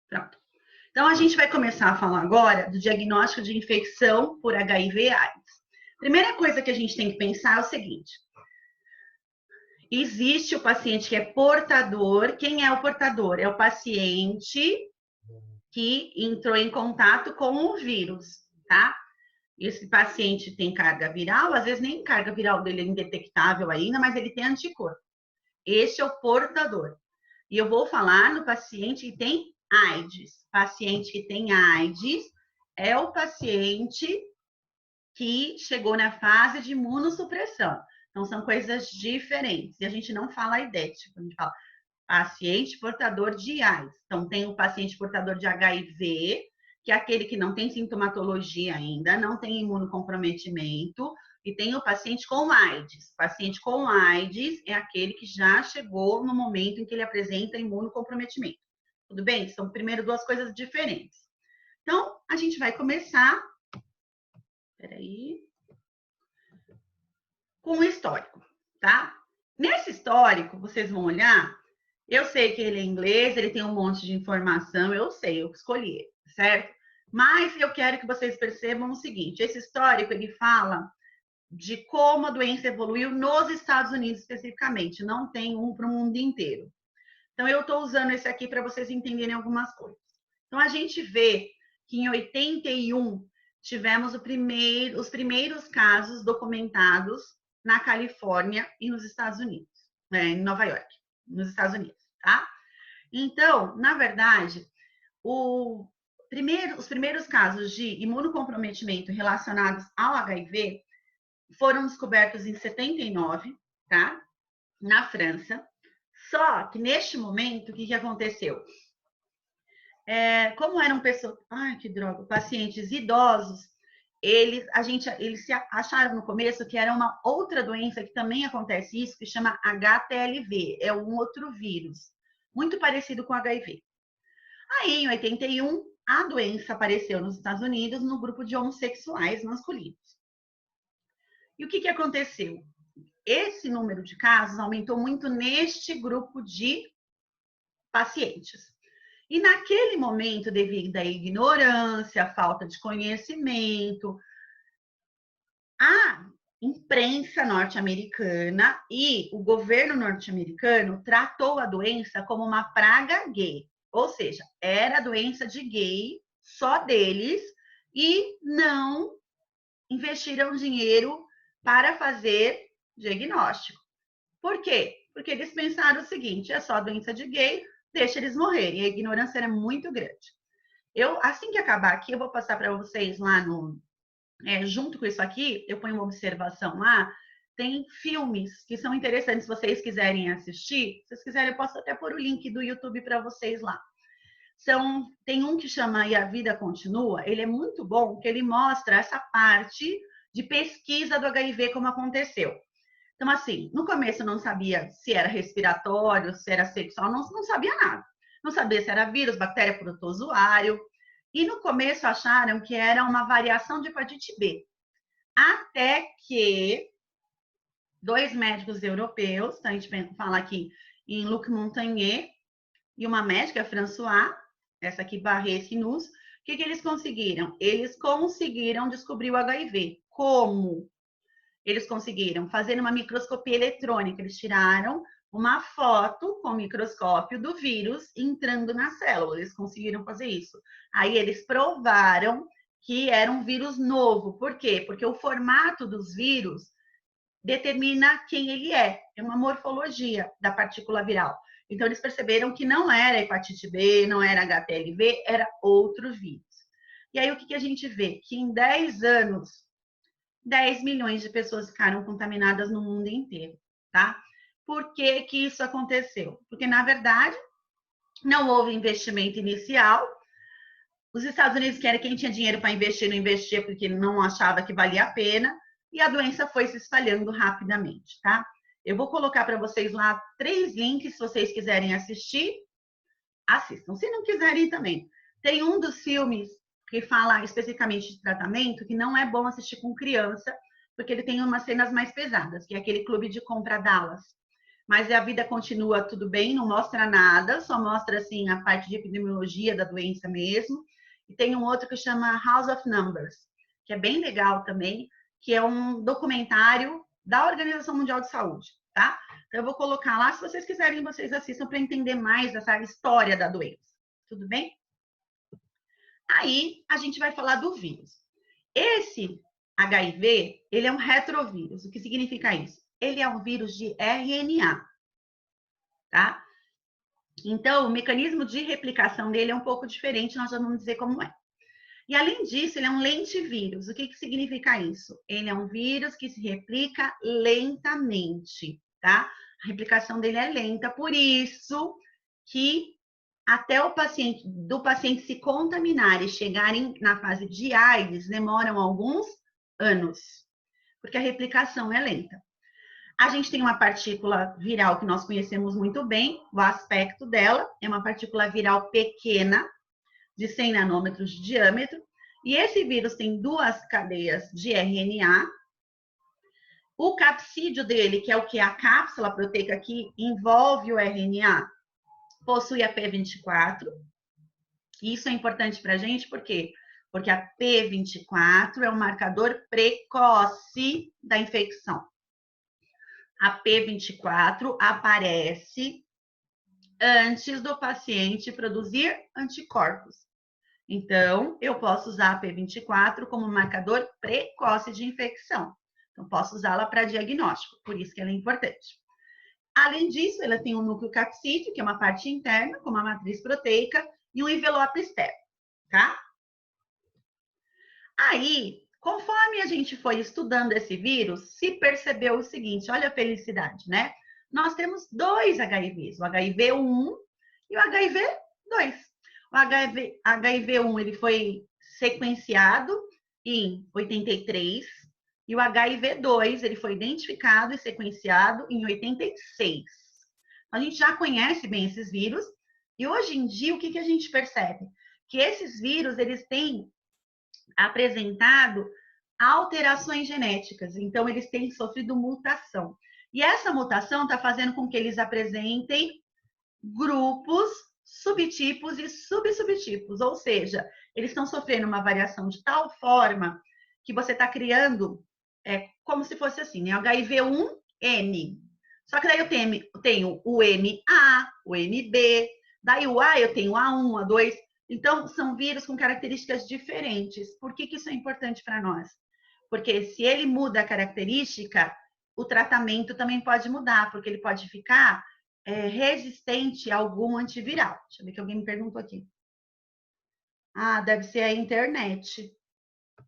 Pronto. Então, a gente vai começar a falar agora do diagnóstico de infecção por HIV/AIDS. Primeira coisa que a gente tem que pensar é o seguinte: existe o paciente que é portador. Quem é o portador? É o paciente que entrou em contato com o vírus, tá? Esse paciente tem carga viral, às vezes nem carga viral dele é indetectável ainda, mas ele tem anticorpo. Este é o portador. E eu vou falar no paciente que tem AIDS. Paciente que tem AIDS é o paciente que chegou na fase de imunossupressão. Então, são coisas diferentes. E a gente não fala idético, a gente fala paciente portador de AIDS. Então, tem o paciente portador de HIV, que é aquele que não tem sintomatologia ainda, não tem imunocomprometimento, e tem o paciente com AIDS. O paciente com AIDS é aquele que já chegou no momento em que ele apresenta imunocomprometimento. Tudo bem? São, primeiro, duas coisas diferentes. Então, a gente vai começar... Peraí. Com o histórico, tá? Nesse histórico, vocês vão olhar... Eu sei que ele é inglês, ele tem um monte de informação, eu sei, eu escolhi ele, certo? Mas eu quero que vocês percebam o seguinte: esse histórico, ele fala de como a doença evoluiu nos Estados Unidos especificamente, não tem um para o mundo inteiro. Então, eu estou usando esse aqui para vocês entenderem algumas coisas. Então, a gente vê que em 81 tivemos os primeiros casos documentados na Califórnia e nos Estados Unidos, em Nova York, nos Estados Unidos, tá? Então, na verdade, os primeiros casos de imunocomprometimento relacionados ao HIV foram descobertos em 79, tá? Na França. Só que neste momento, o que aconteceu? Como eram pessoas, que droga, pacientes idosos, eles se acharam no começo que era uma outra doença que também acontece isso, que chama HTLV, é um outro vírus, muito parecido com HIV. Aí, em 81, a doença apareceu nos Estados Unidos no grupo de homossexuais masculinos. E o que aconteceu? Esse número de casos aumentou muito neste grupo de pacientes. E naquele momento, devido à ignorância, à falta de conhecimento, a imprensa norte-americana e o governo norte-americano tratou a doença como uma praga gay. Ou seja, era doença de gay, só deles, e não investiram dinheiro para fazer diagnóstico. Por quê? Porque eles pensaram o seguinte: é só doença de gay, deixa eles morrerem. E a ignorância era muito grande. Assim que acabar aqui, eu vou passar para vocês lá junto com isso aqui, eu ponho uma observação lá, tem filmes que são interessantes, se vocês quiserem assistir. Se vocês quiserem, eu posso até pôr o link do YouTube para vocês lá. Tem um que chama E a Vida Continua, ele é muito bom, porque ele mostra essa parte de pesquisa do HIV, como aconteceu. Então, assim, no começo eu não sabia se era respiratório, se era sexual, não sabia nada. Não sabia se era vírus, bactéria, protozoário. E no começo acharam que era uma variação de hepatite B. Até que 2 médicos europeus, então a gente fala aqui em Luc Montagnier, e uma médica, François, essa aqui, Barré-Sinus, o que eles conseguiram? Eles conseguiram descobrir o HIV. Como? Eles conseguiram fazer uma microscopia eletrônica. Eles tiraram uma foto com microscópio do vírus entrando na célula. Eles conseguiram fazer isso. Aí eles provaram que era um vírus novo. Por quê? Porque o formato dos vírus determina quem ele é. É uma morfologia da partícula viral. Então, eles perceberam que não era hepatite B, não era HTLV, era outro vírus. E aí, o que a gente vê? Que em 10 anos, 10 milhões de pessoas ficaram contaminadas no mundo inteiro, tá? Por que isso aconteceu? Porque, na verdade, não houve investimento inicial. Os Estados Unidos, que era quem tinha dinheiro para investir, não investia porque não achava que valia a pena, e a doença foi se espalhando rapidamente, tá? Eu vou colocar para vocês lá 3 links, se vocês quiserem assistir, assistam. Se não quiserem também. Tem um dos filmes que fala especificamente de tratamento, que não é bom assistir com criança, porque ele tem umas cenas mais pesadas, que é aquele Clube de Compra Dallas. mas a vida continua tudo bem, não mostra nada, só mostra assim a parte de epidemiologia da doença mesmo. E tem um outro que chama House of Numbers, que é bem legal também, que é um documentário da Organização Mundial de Saúde, tá? Então eu vou colocar lá, se vocês quiserem, vocês assistam para entender mais dessa história da doença. Tudo bem? Aí a gente vai falar do vírus. Esse HIV, ele é um retrovírus. O que significa isso? Ele é um vírus de RNA, tá? Então, o mecanismo de replicação dele é um pouco diferente, nós já vamos dizer como é. E, além disso, ele é um lentivírus. O que significa isso? Ele é um vírus que se replica lentamente, tá? A replicação dele é lenta, por isso que até o paciente se contaminar e chegarem na fase de AIDS, demoram alguns anos, porque a replicação é lenta. A gente tem uma partícula viral que nós conhecemos muito bem, o aspecto dela é uma partícula viral pequena, de 100 nanômetros de diâmetro, e esse vírus tem duas cadeias de RNA. O capsídeo dele, que é o que? A cápsula proteica que envolve o RNA, possui a P24. Isso é importante para a gente, por quê? Porque a P24 é um marcador precoce da infecção. A P24 aparece antes do paciente produzir anticorpos. Então, eu posso usar a P24 como marcador precoce de infecção. Então, posso usá-la para diagnóstico, por isso que ela é importante. Além disso, ela tem um núcleo capsídeo, que é uma parte interna, com uma matriz proteica, e um envelope externo, tá? Aí, conforme a gente foi estudando esse vírus, se percebeu o seguinte, olha a felicidade, né? Nós temos dois HIVs, o HIV1 e o HIV2. O HIV1 ele foi sequenciado em 83 e o HIV2 ele foi identificado e sequenciado em 86. A gente já conhece bem esses vírus e hoje em dia o que a gente percebe? Que esses vírus eles têm apresentado alterações genéticas, então eles têm sofrido mutação. E essa mutação está fazendo com que eles apresentem grupos, subtipos e subsubtipos, ou seja, eles estão sofrendo uma variação de tal forma que você está criando como se fosse assim, né? HIV1N. Só que daí eu tenho o MA, o MB, daí o A eu tenho A1, A2. Então, são vírus com características diferentes. Por que isso é importante para nós? Porque se ele muda a característica, o tratamento também pode mudar, porque ele pode ficar resistente a algum antiviral. Deixa eu ver que alguém me perguntou aqui. Ah, deve ser a internet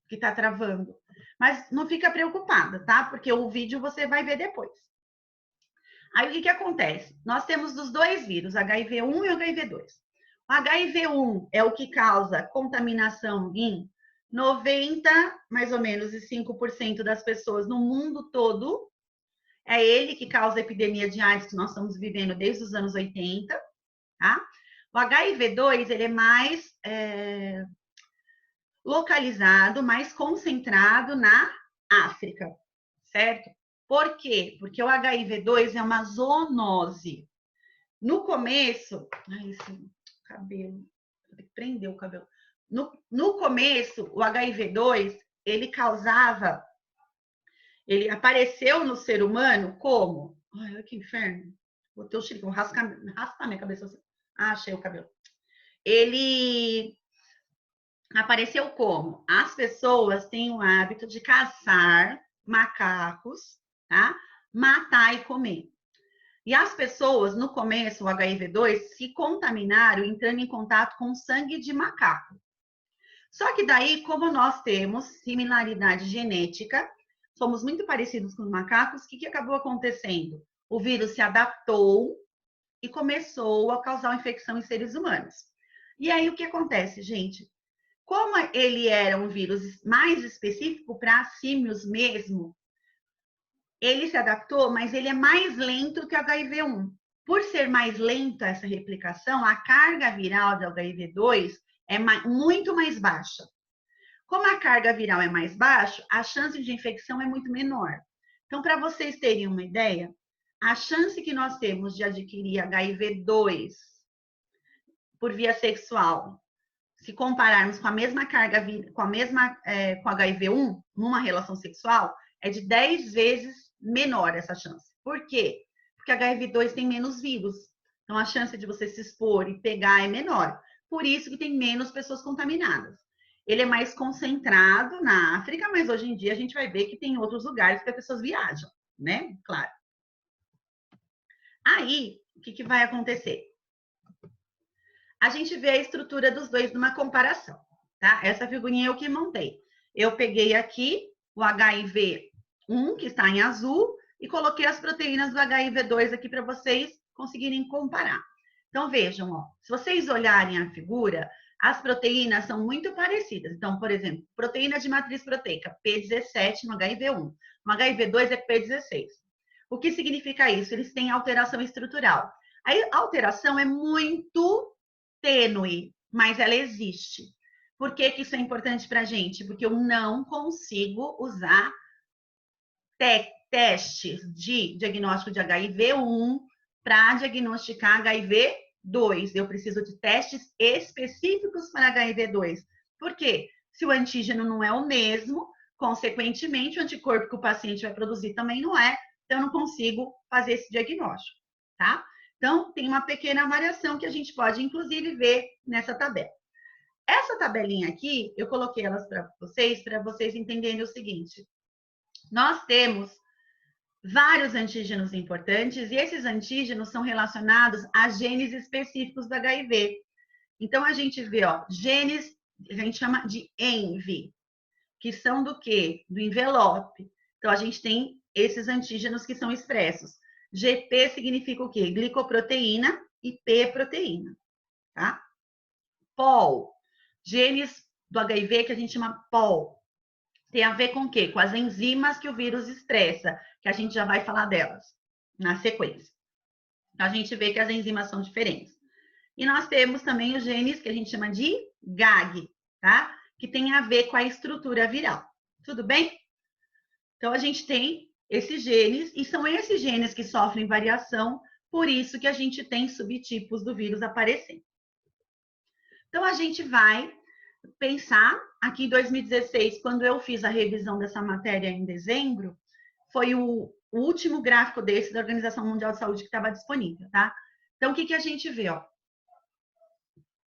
que está travando. Mas não fica preocupada, tá? Porque o vídeo você vai ver depois. Aí o que acontece? Nós temos os dois vírus, HIV1 e HIV2. O HIV1 é o que causa contaminação em 90, mais ou menos, e 5% das pessoas no mundo todo. É ele que causa a epidemia de AIDS que nós estamos vivendo desde os anos 80, tá? O HIV2, ele é mais localizado, mais concentrado na África, certo? Por quê? Porque o HIV2 é uma zoonose. No começo... Ai, esse cabelo... Vou ter que prender o cabelo. No começo, o HIV2, ele causava... Ele apareceu no ser humano como... Ai, que inferno. Vou ter o xerife, vou raspar minha cabeça. Ah, achei o cabelo. Ele apareceu como? As pessoas têm o hábito de caçar macacos, tá? Matar e comer. E as pessoas, no começo, o HIV2, se contaminaram entrando em contato com sangue de macaco. Só que daí, como nós temos similaridade genética, somos muito parecidos com os macacos, o que acabou acontecendo? O vírus se adaptou e começou a causar uma infecção em seres humanos. E aí, o que acontece, gente? Como ele era um vírus mais específico para símios mesmo, ele se adaptou, mas ele é mais lento que o HIV1. Por ser mais lenta essa replicação, a carga viral do HIV2 é muito mais baixa. Como a carga viral é mais baixa, a chance de infecção é muito menor. Então, para vocês terem uma ideia, a chance que nós temos de adquirir HIV-2 por via sexual, se compararmos com a mesma carga, com HIV-1, numa relação sexual, é de 10 vezes menor essa chance. Por quê? Porque HIV-2 tem menos vírus. Então, a chance de você se expor e pegar é menor. Por isso que tem menos pessoas contaminadas. Ele é mais concentrado na África, mas hoje em dia a gente vai ver que tem outros lugares que as pessoas viajam, né? Claro. Aí, o que vai acontecer? A gente vê a estrutura dos dois numa comparação, tá? Essa figurinha eu que montei. Eu peguei aqui o HIV-1, que está em azul, e coloquei as proteínas do HIV-2 aqui para vocês conseguirem comparar. Então, vejam, ó, se vocês olharem a figura, as proteínas são muito parecidas. Então, por exemplo, proteína de matriz proteica, P17 no HIV-1. No HIV-2 é P16. O que significa isso? Eles têm alteração estrutural. A alteração é muito tênue, mas ela existe. Por que isso é importante para a gente? Porque eu não consigo usar testes de diagnóstico de HIV-1 para diagnosticar HIV-2. Eu preciso de testes específicos para HIV-2. Por quê? Se o antígeno não é o mesmo, consequentemente, o anticorpo que o paciente vai produzir também não é, então eu não consigo fazer esse diagnóstico, tá? Então, tem uma pequena variação que a gente pode, inclusive, ver nessa tabela. Essa tabelinha aqui, eu coloquei elas para vocês entenderem o seguinte. Nós temos vários antígenos importantes e esses antígenos são relacionados a genes específicos do HIV. Então, a gente vê, ó, genes, a gente chama de ENV, que são do quê? Do envelope. Então, a gente tem esses antígenos que são expressos. GP significa o quê? Glicoproteína e P-proteína, tá? POL, genes do HIV que a gente chama POL. Tem a ver com o quê? Com as enzimas que o vírus expressa, que a gente já vai falar delas na sequência. Então, a gente vê que as enzimas são diferentes. E nós temos também os genes que a gente chama de GAG, tá? Que tem a ver com a estrutura viral. Tudo bem? Então, a gente tem esses genes, e são esses genes que sofrem variação, por isso que a gente tem subtipos do vírus aparecendo. Então, a gente vai pensar, aqui em 2016, quando eu fiz a revisão dessa matéria em dezembro, foi o último gráfico desse da Organização Mundial de Saúde que estava disponível, tá? Então, o que a gente vê, ó?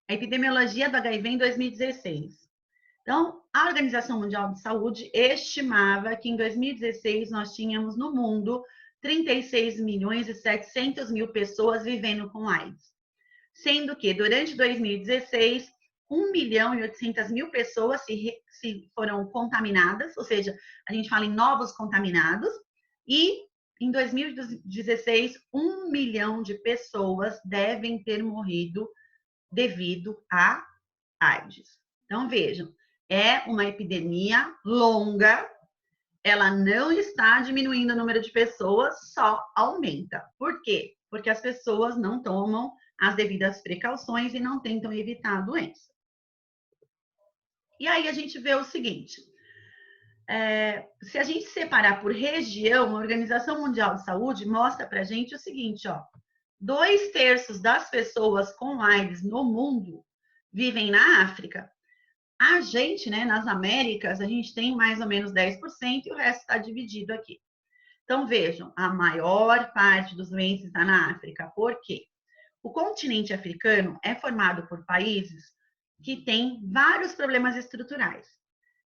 A epidemiologia do HIV em 2016. Então, a Organização Mundial de Saúde estimava que em 2016 nós tínhamos no mundo 36 milhões e 700 mil pessoas vivendo com AIDS. Sendo que, durante 2016, 1 milhão e 800 mil pessoas se foram contaminadas, ou seja, a gente fala em novos contaminados, e em 2016, 1 milhão de pessoas devem ter morrido devido a AIDS. Então, vejam, é uma epidemia longa, ela não está diminuindo o número de pessoas, só aumenta. Por quê? Porque as pessoas não tomam as devidas precauções e não tentam evitar a doença. E aí a gente vê o seguinte, se a gente separar por região, a Organização Mundial de Saúde mostra pra gente o seguinte, ó, 2/3 das pessoas com AIDS no mundo vivem na África. A gente, né, nas Américas, a gente tem mais ou menos 10% e o resto está dividido aqui. Então, vejam, a maior parte dos doentes está na África. Por quê? O continente africano é formado por países que têm vários problemas estruturais.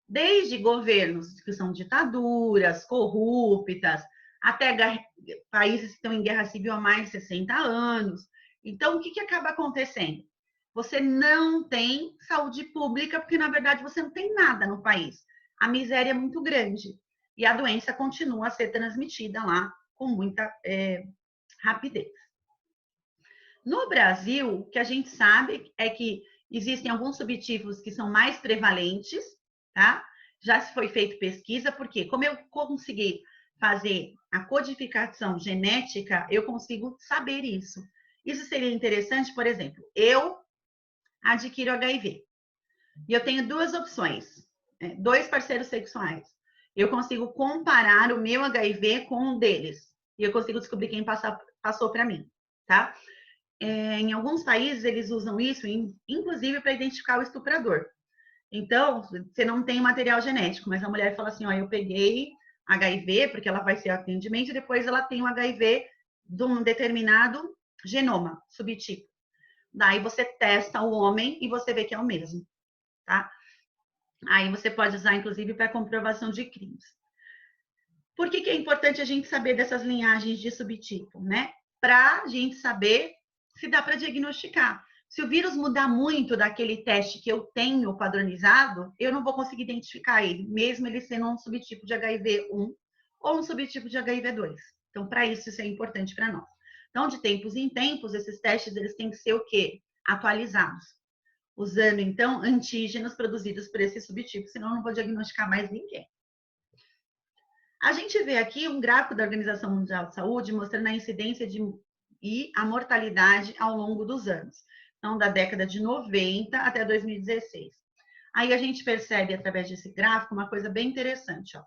Desde governos que são ditaduras, corruptas, até países que estão em guerra civil há mais de 60 anos. Então, o que acaba acontecendo? Você não tem saúde pública, porque, na verdade, você não tem nada no país. A miséria é muito grande. E a doença continua a ser transmitida lá com muita rapidez. No Brasil, o que a gente sabe é que existem alguns subtipos que são mais prevalentes, tá? Já se foi feita pesquisa, porque como eu consegui fazer a codificação genética, eu consigo saber isso. Isso seria interessante, por exemplo, eu adquiro HIV. E eu tenho duas opções, 2 parceiros sexuais. Eu consigo comparar o meu HIV com um deles. e eu consigo descobrir quem passou para mim, tá? Em alguns países, eles usam isso, inclusive, para identificar o estuprador. Então, você não tem material genético, mas a mulher fala assim, ó, eu peguei HIV, porque ela vai ser atendimento, e depois ela tem um HIV de um determinado genoma, subtipo. Daí você testa o homem e você vê que é o mesmo, tá? Aí você pode usar, inclusive, para comprovação de crimes. Por que é importante a gente saber dessas linhagens de subtipo, né? Para a gente saber se dá para diagnosticar. Se o vírus mudar muito daquele teste que eu tenho padronizado, eu não vou conseguir identificar ele, mesmo ele sendo um subtipo de HIV1 ou um subtipo de HIV2. Então, para isso é importante para nós. Então, de tempos em tempos, esses testes eles têm que ser o quê? Atualizados. Usando, então, antígenos produzidos por esse subtipo, senão eu não vou diagnosticar mais ninguém. A gente vê aqui um gráfico da Organização Mundial de Saúde mostrando a incidência e a mortalidade ao longo dos anos. Então, da década de 90 até 2016. Aí a gente percebe, através desse gráfico, uma coisa bem interessante. Ó.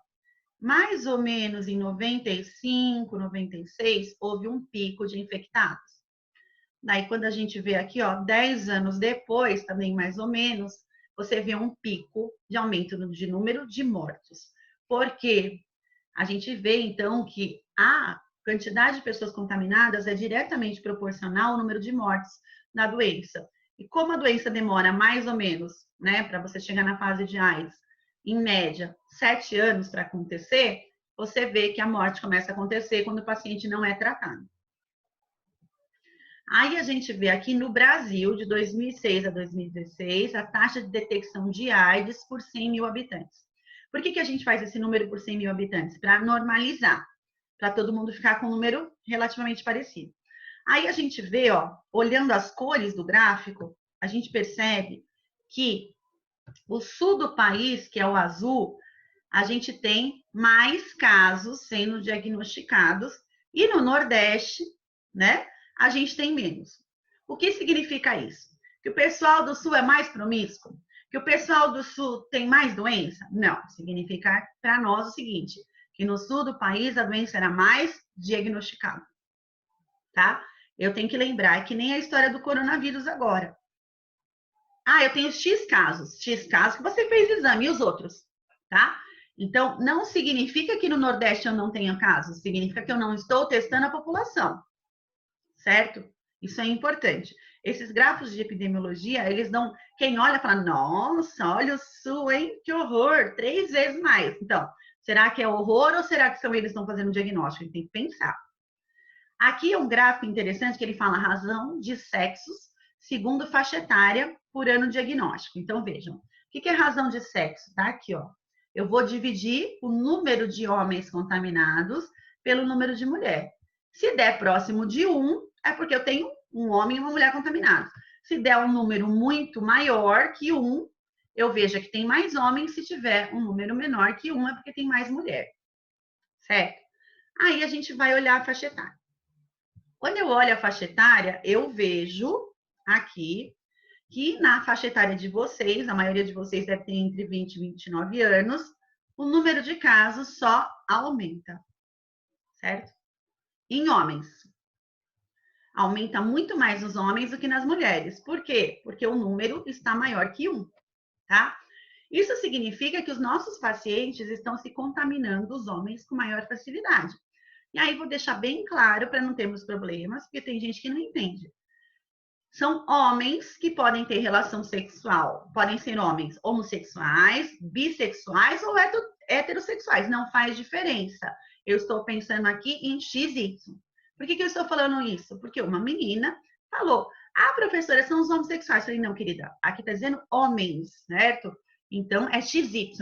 Mais ou menos em 95, 96, houve um pico de infectados. Daí, quando a gente vê aqui, ó, 10 anos depois, também mais ou menos, você vê um pico de aumento de número de mortos. Por quê? A gente vê, então, que a quantidade de pessoas contaminadas é diretamente proporcional ao número de mortes na doença. E como a doença demora mais ou menos, né, para você chegar na fase de AIDS, em média, 7 anos para acontecer, você vê que a morte começa a acontecer quando o paciente não é tratado. Aí a gente vê aqui no Brasil, de 2006 a 2016, a taxa de detecção de AIDS por 100 mil habitantes. Por que a gente faz esse número por 100 mil habitantes? Para normalizar, para todo mundo ficar com um número relativamente parecido. Aí a gente vê, ó, olhando as cores do gráfico, a gente percebe que o sul do país, que é o azul, a gente tem mais casos sendo diagnosticados, e no Nordeste, né, a gente tem menos. O que significa isso? Que o pessoal do sul é mais promíscuo? Que o pessoal do sul tem mais doença? Não, significa para nós o seguinte, que no sul do país a doença era mais diagnosticada, tá? Eu tenho que lembrar que nem a história do coronavírus agora. Ah, eu tenho X casos que você fez exame, e os outros, tá? Então, não significa que no Nordeste eu não tenha casos, significa que eu não estou testando a população, certo? Isso é importante. Esses gráficos de epidemiologia, eles dão. Quem olha fala, nossa, olha o Sul, hein? Que horror, 3 vezes mais. Então, será que é horror ou será que são eles que estão fazendo o diagnóstico? A gente tem que pensar. Aqui é um gráfico interessante que ele fala a razão de sexos segundo faixa etária por ano diagnóstico. Então, vejam, o que é razão de sexo? Tá aqui, ó. Eu vou dividir o número de homens contaminados pelo número de mulher. Se der próximo de 1, é porque eu tenho um homem e uma mulher contaminados. Se der um número muito maior que 1, eu vejo que tem mais homens. Se tiver um número menor que 1, é porque tem mais mulher. Certo? Aí a gente vai olhar a faixa etária. Quando eu olho a faixa etária, eu vejo aqui que na faixa etária de vocês, a maioria de vocês deve ter entre 20 e 29 anos, o número de casos só aumenta, certo? Em homens. Aumenta muito mais nos homens do que nas mulheres. Por quê? Porque o número está maior que 1, tá? Isso significa que os nossos pacientes estão se contaminando, os homens, com maior facilidade. E aí vou deixar bem claro para não termos problemas, porque tem gente que não entende. São homens que podem ter relação sexual, podem ser homens homossexuais, bissexuais ou heterossexuais, não faz diferença. Eu estou pensando aqui em XY. Por que eu estou falando isso? Porque uma menina falou, ah, professora, são os homossexuais. Eu falei, não, querida, aqui está dizendo homens, certo? Então, é XY,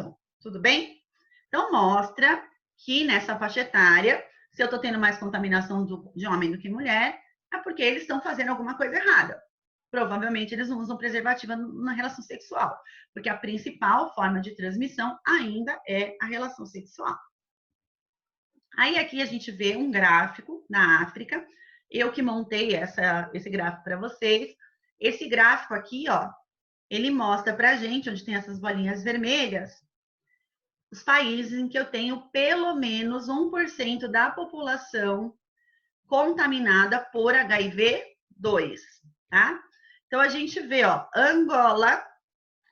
tudo bem? Então, mostra que nessa faixa etária, se eu estou tendo mais contaminação de homem do que mulher, é porque eles estão fazendo alguma coisa errada. Provavelmente eles não usam preservativa na relação sexual, porque a principal forma de transmissão ainda é a relação sexual. Aí aqui a gente vê um gráfico na África, eu que montei esse gráfico para vocês. Esse gráfico aqui, ó, ele mostra para a gente, onde tem essas bolinhas vermelhas, os países em que eu tenho pelo menos 1% da população contaminada por HIV-2, tá? Então, a gente vê, ó, Angola,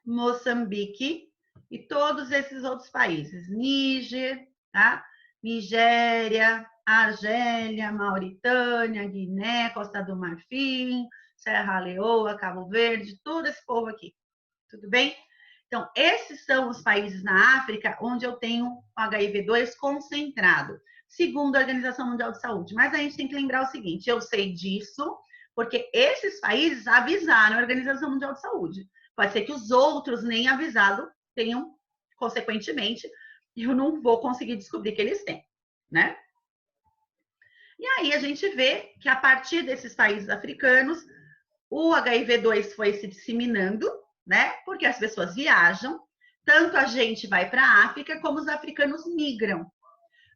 Moçambique e todos esses outros países. Níger, tá? Nigéria, Argélia, Mauritânia, Guiné, Costa do Marfim, Serra Leoa, Cabo Verde, todo esse povo aqui. Tudo bem? Então, esses são os países na África onde eu tenho o HIV-2 concentrado, segundo a Organização Mundial de Saúde. Mas a gente tem que lembrar o seguinte, eu sei disso porque esses países avisaram a Organização Mundial de Saúde. Pode ser que os outros nem avisado tenham, consequentemente, eu não vou conseguir descobrir que eles têm, né? E aí a gente vê que a partir desses países africanos, o HIV-2 foi se disseminando, né? Porque as pessoas viajam, tanto a gente vai para a África, como os africanos migram.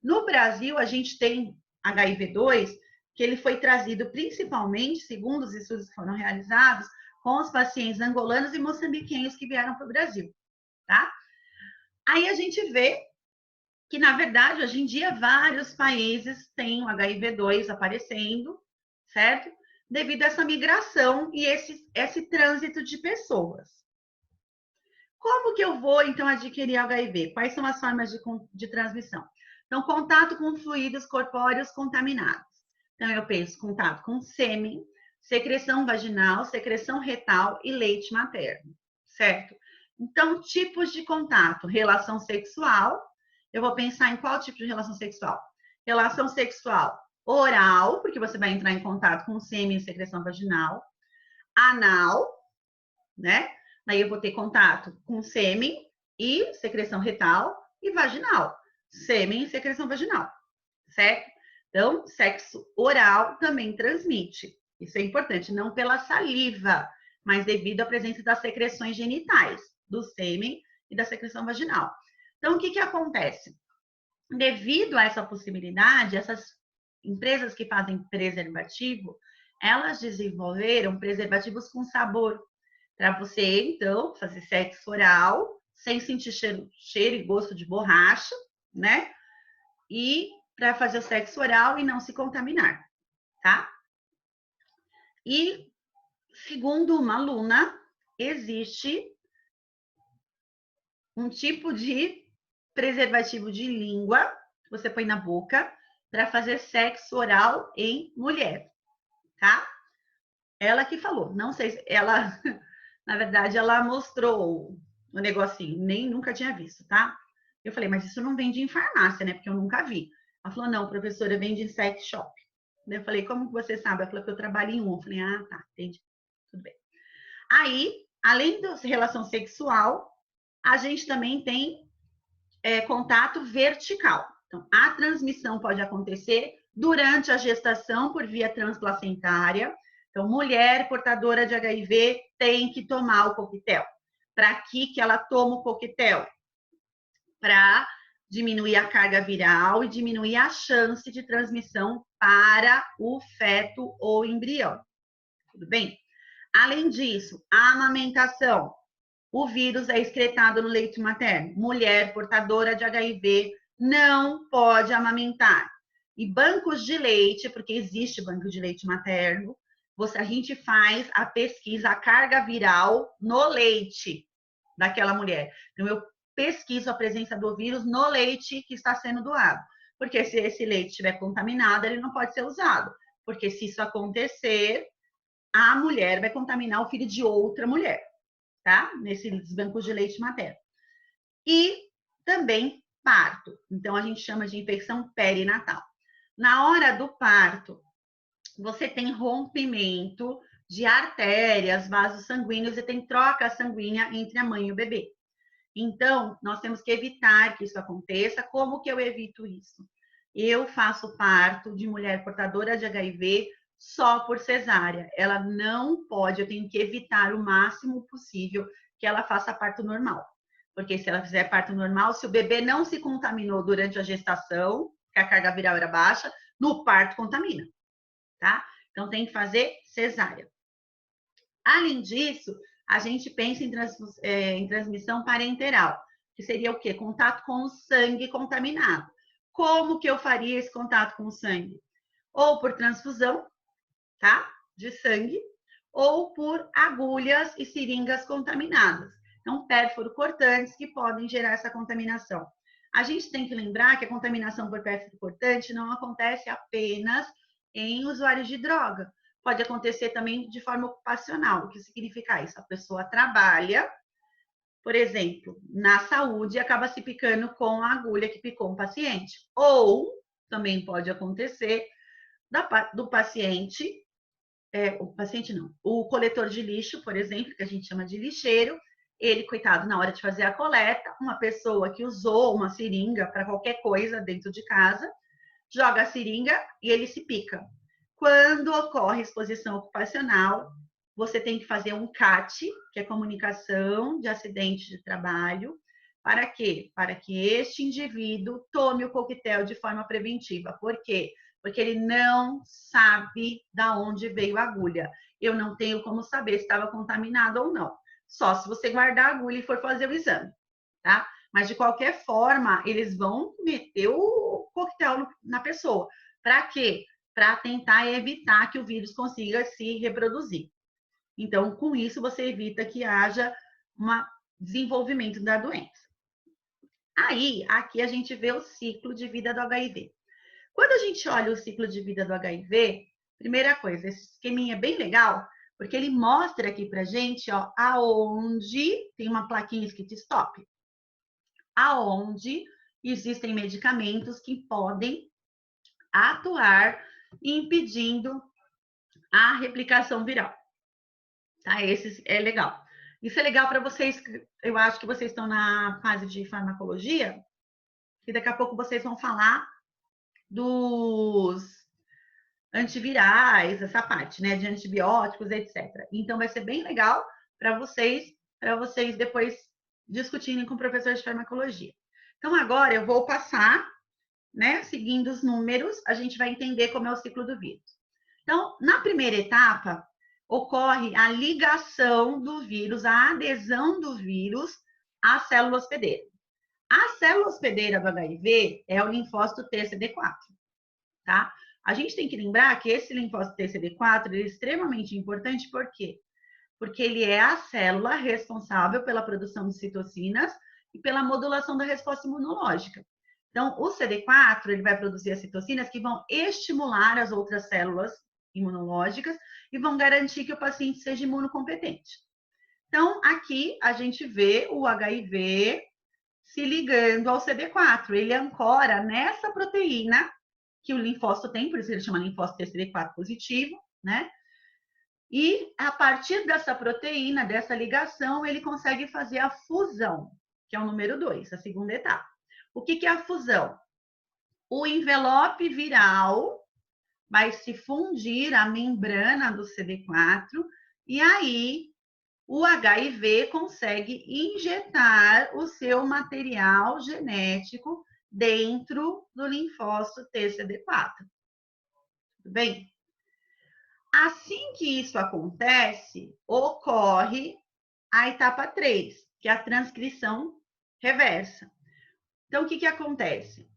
No Brasil, a gente tem HIV-2, que ele foi trazido principalmente, segundo os estudos que foram realizados, com os pacientes angolanos e moçambiquenhos que vieram para o Brasil, tá? Aí a gente vê que, na verdade, hoje em dia, vários países têm o HIV-2 aparecendo, certo? Devido a essa migração e esse trânsito de pessoas. Como que eu vou, então, adquirir HIV? Quais são as formas de transmissão? Então, contato com fluidos corpóreos contaminados. Então, eu penso contato com sêmen, secreção vaginal, secreção retal e leite materno, certo? Então, tipos de contato, relação sexual. Eu vou pensar em qual tipo de relação sexual? Relação sexual oral, porque você vai entrar em contato com sêmen e secreção vaginal. Anal, né? Aí eu vou ter contato com sêmen e secreção retal e vaginal. Sêmen e secreção vaginal, certo? Então, sexo oral também transmite. Isso é importante, não pela saliva, mas devido à presença das secreções genitais, do sêmen e da secreção vaginal. Então, o que que acontece? Devido a essa possibilidade, essas empresas que fazem preservativo, elas desenvolveram preservativos com sabor, para você, então, fazer sexo oral, sem sentir cheiro e gosto de borracha, né? E para fazer o sexo oral e não se contaminar, tá? E, segundo uma aluna, existe um tipo de preservativo de língua que você põe na boca para fazer sexo oral em mulher, tá? Ela que falou, não sei se ela, na verdade, ela mostrou o negocinho, nem nunca tinha visto, tá? Eu falei, mas isso não vende em farmácia, né? Porque eu nunca vi. Ela falou, não, professora, vende em sex shop. Eu falei, como que você sabe? Ela falou que eu trabalho em um. Eu falei, ah, tá, entendi. Tudo bem. Aí, além da relação sexual, a gente também tem contato vertical. Então, a transmissão pode acontecer durante a gestação por via transplacentária. Então, mulher portadora de HIV tem que tomar o coquetel. Para que ela toma o coquetel? Para diminuir a carga viral e diminuir a chance de transmissão para o feto ou embrião. Tudo bem? Além disso, a amamentação. O vírus é excretado no leite materno. Mulher portadora de HIV não pode amamentar. E bancos de leite, porque existe banco de leite materno, a gente faz a pesquisa, a carga viral no leite daquela mulher. Então, eu pesquiso a presença do vírus no leite que está sendo doado. Porque se esse leite estiver contaminado, ele não pode ser usado. Porque se isso acontecer, a mulher vai contaminar o filho de outra mulher, tá? Nesses bancos de leite materno. E também parto. Então, a gente chama de infecção perinatal. Na hora do parto, você tem rompimento de artérias, vasos sanguíneos e tem troca sanguínea entre a mãe e o bebê. Então, nós temos que evitar que isso aconteça. Como que eu evito isso? Eu faço parto de mulher portadora de HIV só por cesárea. Ela não pode, eu tenho que evitar o máximo possível que ela faça parto normal. Porque se ela fizer parto normal, se o bebê não se contaminou durante a gestação, que a carga viral era baixa, no parto contamina, tá? Então tem que fazer cesárea. Além disso, a gente pensa em transmissão parenteral, que seria o quê? Contato com o sangue contaminado. Como que eu faria esse contato com o sangue? Ou por transfusão, tá? De sangue, ou por agulhas e seringas contaminadas. Então, pérfuro cortantes que podem gerar essa contaminação. A gente tem que lembrar que a contaminação por pérfuro cortante não acontece apenas em usuários de droga. Pode acontecer também de forma ocupacional. O que significa isso? A pessoa trabalha, por exemplo, na saúde e acaba se picando com a agulha que picou um paciente. Ou também pode acontecer do paciente, o paciente não, o coletor de lixo, por exemplo, que a gente chama de lixeiro, ele, coitado, na hora de fazer a coleta, uma pessoa que usou uma seringa para qualquer coisa dentro de casa, joga a seringa e ele se pica. Quando ocorre exposição ocupacional, você tem que fazer um CAT, que é comunicação de acidente de trabalho. Para quê? Para que este indivíduo tome o coquetel de forma preventiva. Por quê? Porque ele não sabe da onde veio a agulha. Eu não tenho como saber se estava contaminado ou não. Só se você guardar a agulha e for fazer o exame, tá? Mas, de qualquer forma, eles vão meter o coquetel na pessoa. Para quê? Para tentar evitar que o vírus consiga se reproduzir. Então, com isso, você evita que haja um desenvolvimento da doença. Aí, aqui a gente vê o ciclo de vida do HIV. Quando a gente olha o ciclo de vida do HIV, primeira coisa, esse esqueminha é bem legal, porque ele mostra aqui pra gente, ó, aonde tem uma plaquinha escrita stop. Aonde existem medicamentos que podem atuar impedindo a replicação viral. Tá? Esse é legal. Isso é legal para vocês, eu acho que vocês estão na fase de farmacologia, que daqui a pouco vocês vão falar dos antivirais, essa parte, né, de antibióticos, etc. Então vai ser bem legal para vocês depois discutirem com o professor de farmacologia. Então agora eu vou passar, né, seguindo os números, a gente vai entender como é o ciclo do vírus. Então, na primeira etapa, ocorre a ligação do vírus, a adesão do vírus à célula hospedeira. A célula hospedeira do HIV é o linfócito TCD4, tá? A gente tem que lembrar que esse linfócito TCD4 é extremamente importante, por quê? Porque ele é a célula responsável pela produção de citocinas e pela modulação da resposta imunológica. Então, o CD4 ele vai produzir as citocinas que vão estimular as outras células imunológicas e vão garantir que o paciente seja imunocompetente. Então, aqui a gente vê o HIV se ligando ao CD4. Ele ancora nessa proteína que o linfócito tem, por isso ele chama linfócito TCD4 positivo, né? E a partir dessa proteína, dessa ligação, ele consegue fazer a fusão, que é o número 2, a segunda etapa. O que é a fusão? O envelope viral vai se fundir à membrana do CD4 e aí o HIV consegue injetar o seu material genético dentro do linfócito TCD4. Tudo bem? Assim que isso acontece, ocorre a etapa 3, que é a transcrição reversa. Então, o que acontece?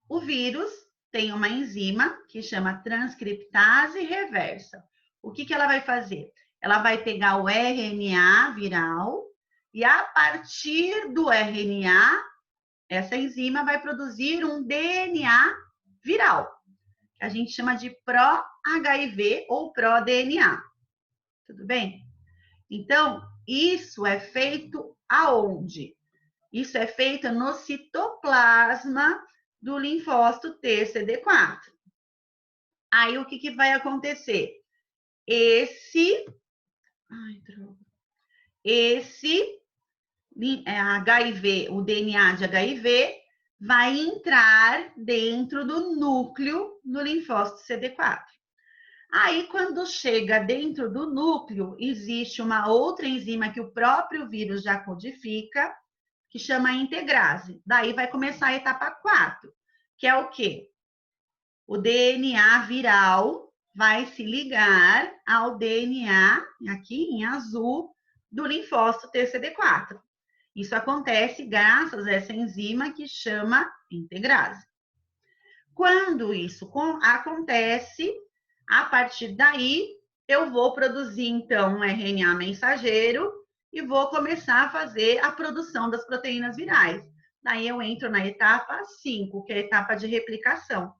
O vírus tem uma enzima que chama transcriptase reversa. O que ela vai fazer? Ela vai pegar o RNA viral e, a partir do RNA, essa enzima vai produzir um DNA viral, que a gente chama de pró-HIV ou pró-DNA. Tudo bem? Então, isso é feito aonde? Isso é feito no citoplasma do linfócito TCD4. Aí, o que vai acontecer? Esse HIV, o DNA de HIV, vai entrar dentro do núcleo do linfócito CD4. Aí, quando chega dentro do núcleo, existe uma outra enzima que o próprio vírus já codifica, que chama integrase. Daí vai começar a etapa 4, que é o quê? O DNA viral vai se ligar ao DNA, aqui em azul, do linfócito TCD4. Isso acontece graças a essa enzima que chama integrase. Quando isso acontece, a partir daí, eu vou produzir, então, um RNA mensageiro e vou começar a fazer a produção das proteínas virais. Daí eu entro na etapa 5, que é a etapa de replicação,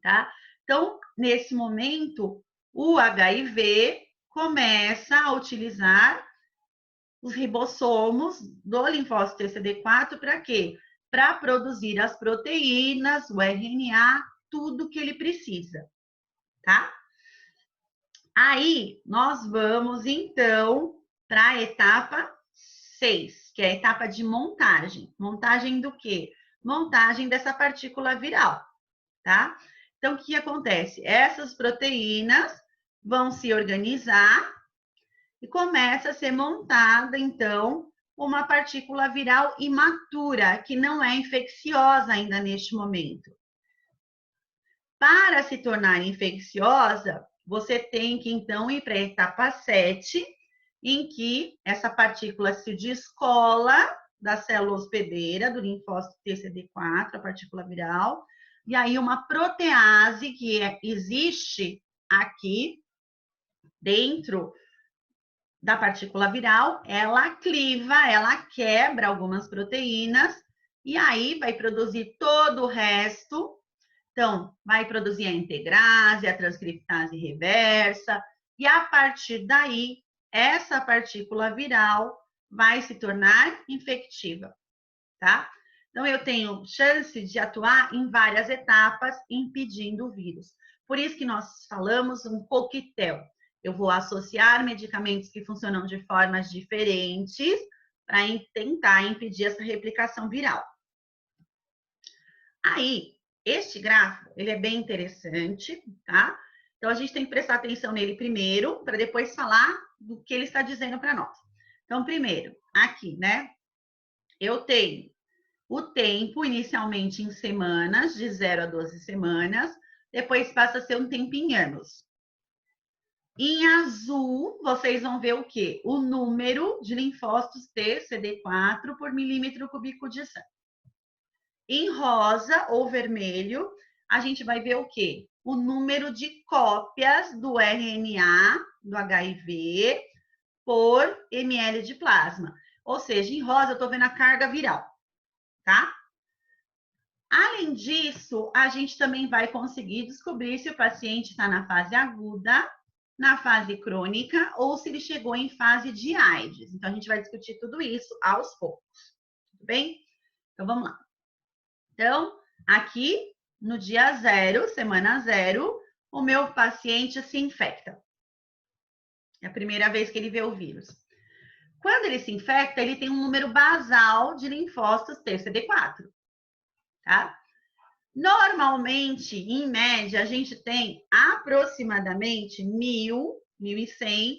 tá? Então, nesse momento, o HIV começa a utilizar os ribossomos do linfócito TCD4 para quê? Para produzir as proteínas, o RNA, tudo que ele precisa, tá? Aí, nós vamos, então, para a etapa 6, que é a etapa de montagem. Montagem do quê? Montagem dessa partícula viral, tá? Então, o que acontece? Essas proteínas vão se organizar e começa a ser montada, então, uma partícula viral imatura, que não é infecciosa ainda neste momento. Para se tornar infecciosa, você tem que, então, ir para a etapa 7, em que essa partícula se descola da célula hospedeira, do linfócito TCD4, a partícula viral, e aí uma protease que existe aqui dentro da partícula viral, ela cliva, ela quebra algumas proteínas, e aí vai produzir todo o resto. Então, vai produzir a integrase, a transcriptase reversa, e a partir daí, essa partícula viral vai se tornar infectiva, tá? Então, eu tenho chance de atuar em várias etapas, impedindo o vírus. Por isso que nós falamos um coquetel. Eu vou associar medicamentos que funcionam de formas diferentes para tentar impedir essa replicação viral. Aí, este gráfico, ele é bem interessante, tá? Então, a gente tem que prestar atenção nele primeiro, para depois falar do que ele está dizendo para nós. Então, primeiro, aqui, né? Eu tenho o tempo, inicialmente em semanas, de 0 a 12 semanas, depois passa a ser um tempo em anos. Em azul, vocês vão ver o quê? O número de linfócitos T, CD4 por milímetro cúbico de sangue. Em rosa ou vermelho, a gente vai ver o quê? O número de cópias do RNA do HIV por ml de plasma. Ou seja, em rosa eu estou vendo a carga viral, tá? Além disso, a gente também vai conseguir descobrir se o paciente está na fase aguda, na fase crônica ou se ele chegou em fase de AIDS. Então, a gente vai discutir tudo isso aos poucos. Tudo bem? Então, vamos lá. Então, aqui no dia 0, semana 0, o meu paciente se infecta. É a primeira vez que ele vê o vírus. Quando ele se infecta, ele tem um número basal de linfócitos TCD4, tá? Normalmente, em média, a gente tem aproximadamente 1.100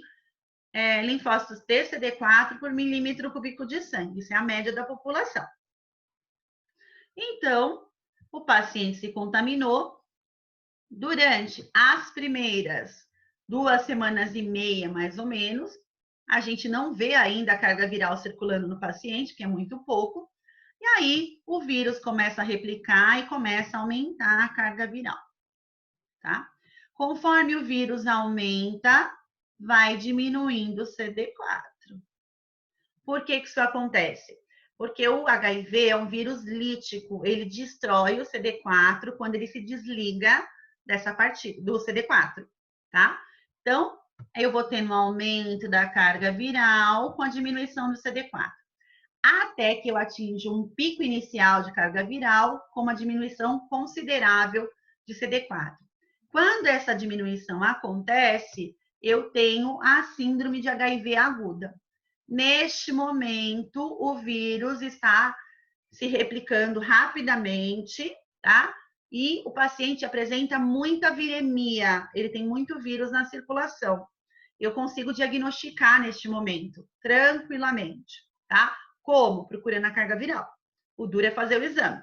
linfócitos TCD4 por milímetro cúbico de sangue. Isso é a média da população. Então, o paciente se contaminou. Durante as primeiras 2 semanas e meia, mais ou menos, a gente não vê ainda a carga viral circulando no paciente, que é muito pouco. E aí, o vírus começa a replicar e começa a aumentar a carga viral, tá? Conforme o vírus aumenta, vai diminuindo o CD4. Por que isso acontece? Porque o HIV é um vírus lítico, ele destrói o CD4 quando ele se desliga dessa parte do CD4, tá? Então, eu vou tendo um aumento da carga viral com a diminuição do CD4, até que eu atinja um pico inicial de carga viral com uma diminuição considerável de CD4. Quando essa diminuição acontece, eu tenho a síndrome de HIV aguda. Neste momento, o vírus está se replicando rapidamente, tá? E o paciente apresenta muita viremia, ele tem muito vírus na circulação. Eu consigo diagnosticar neste momento, tranquilamente, tá? Como? Procurando a carga viral. O duro é fazer o exame.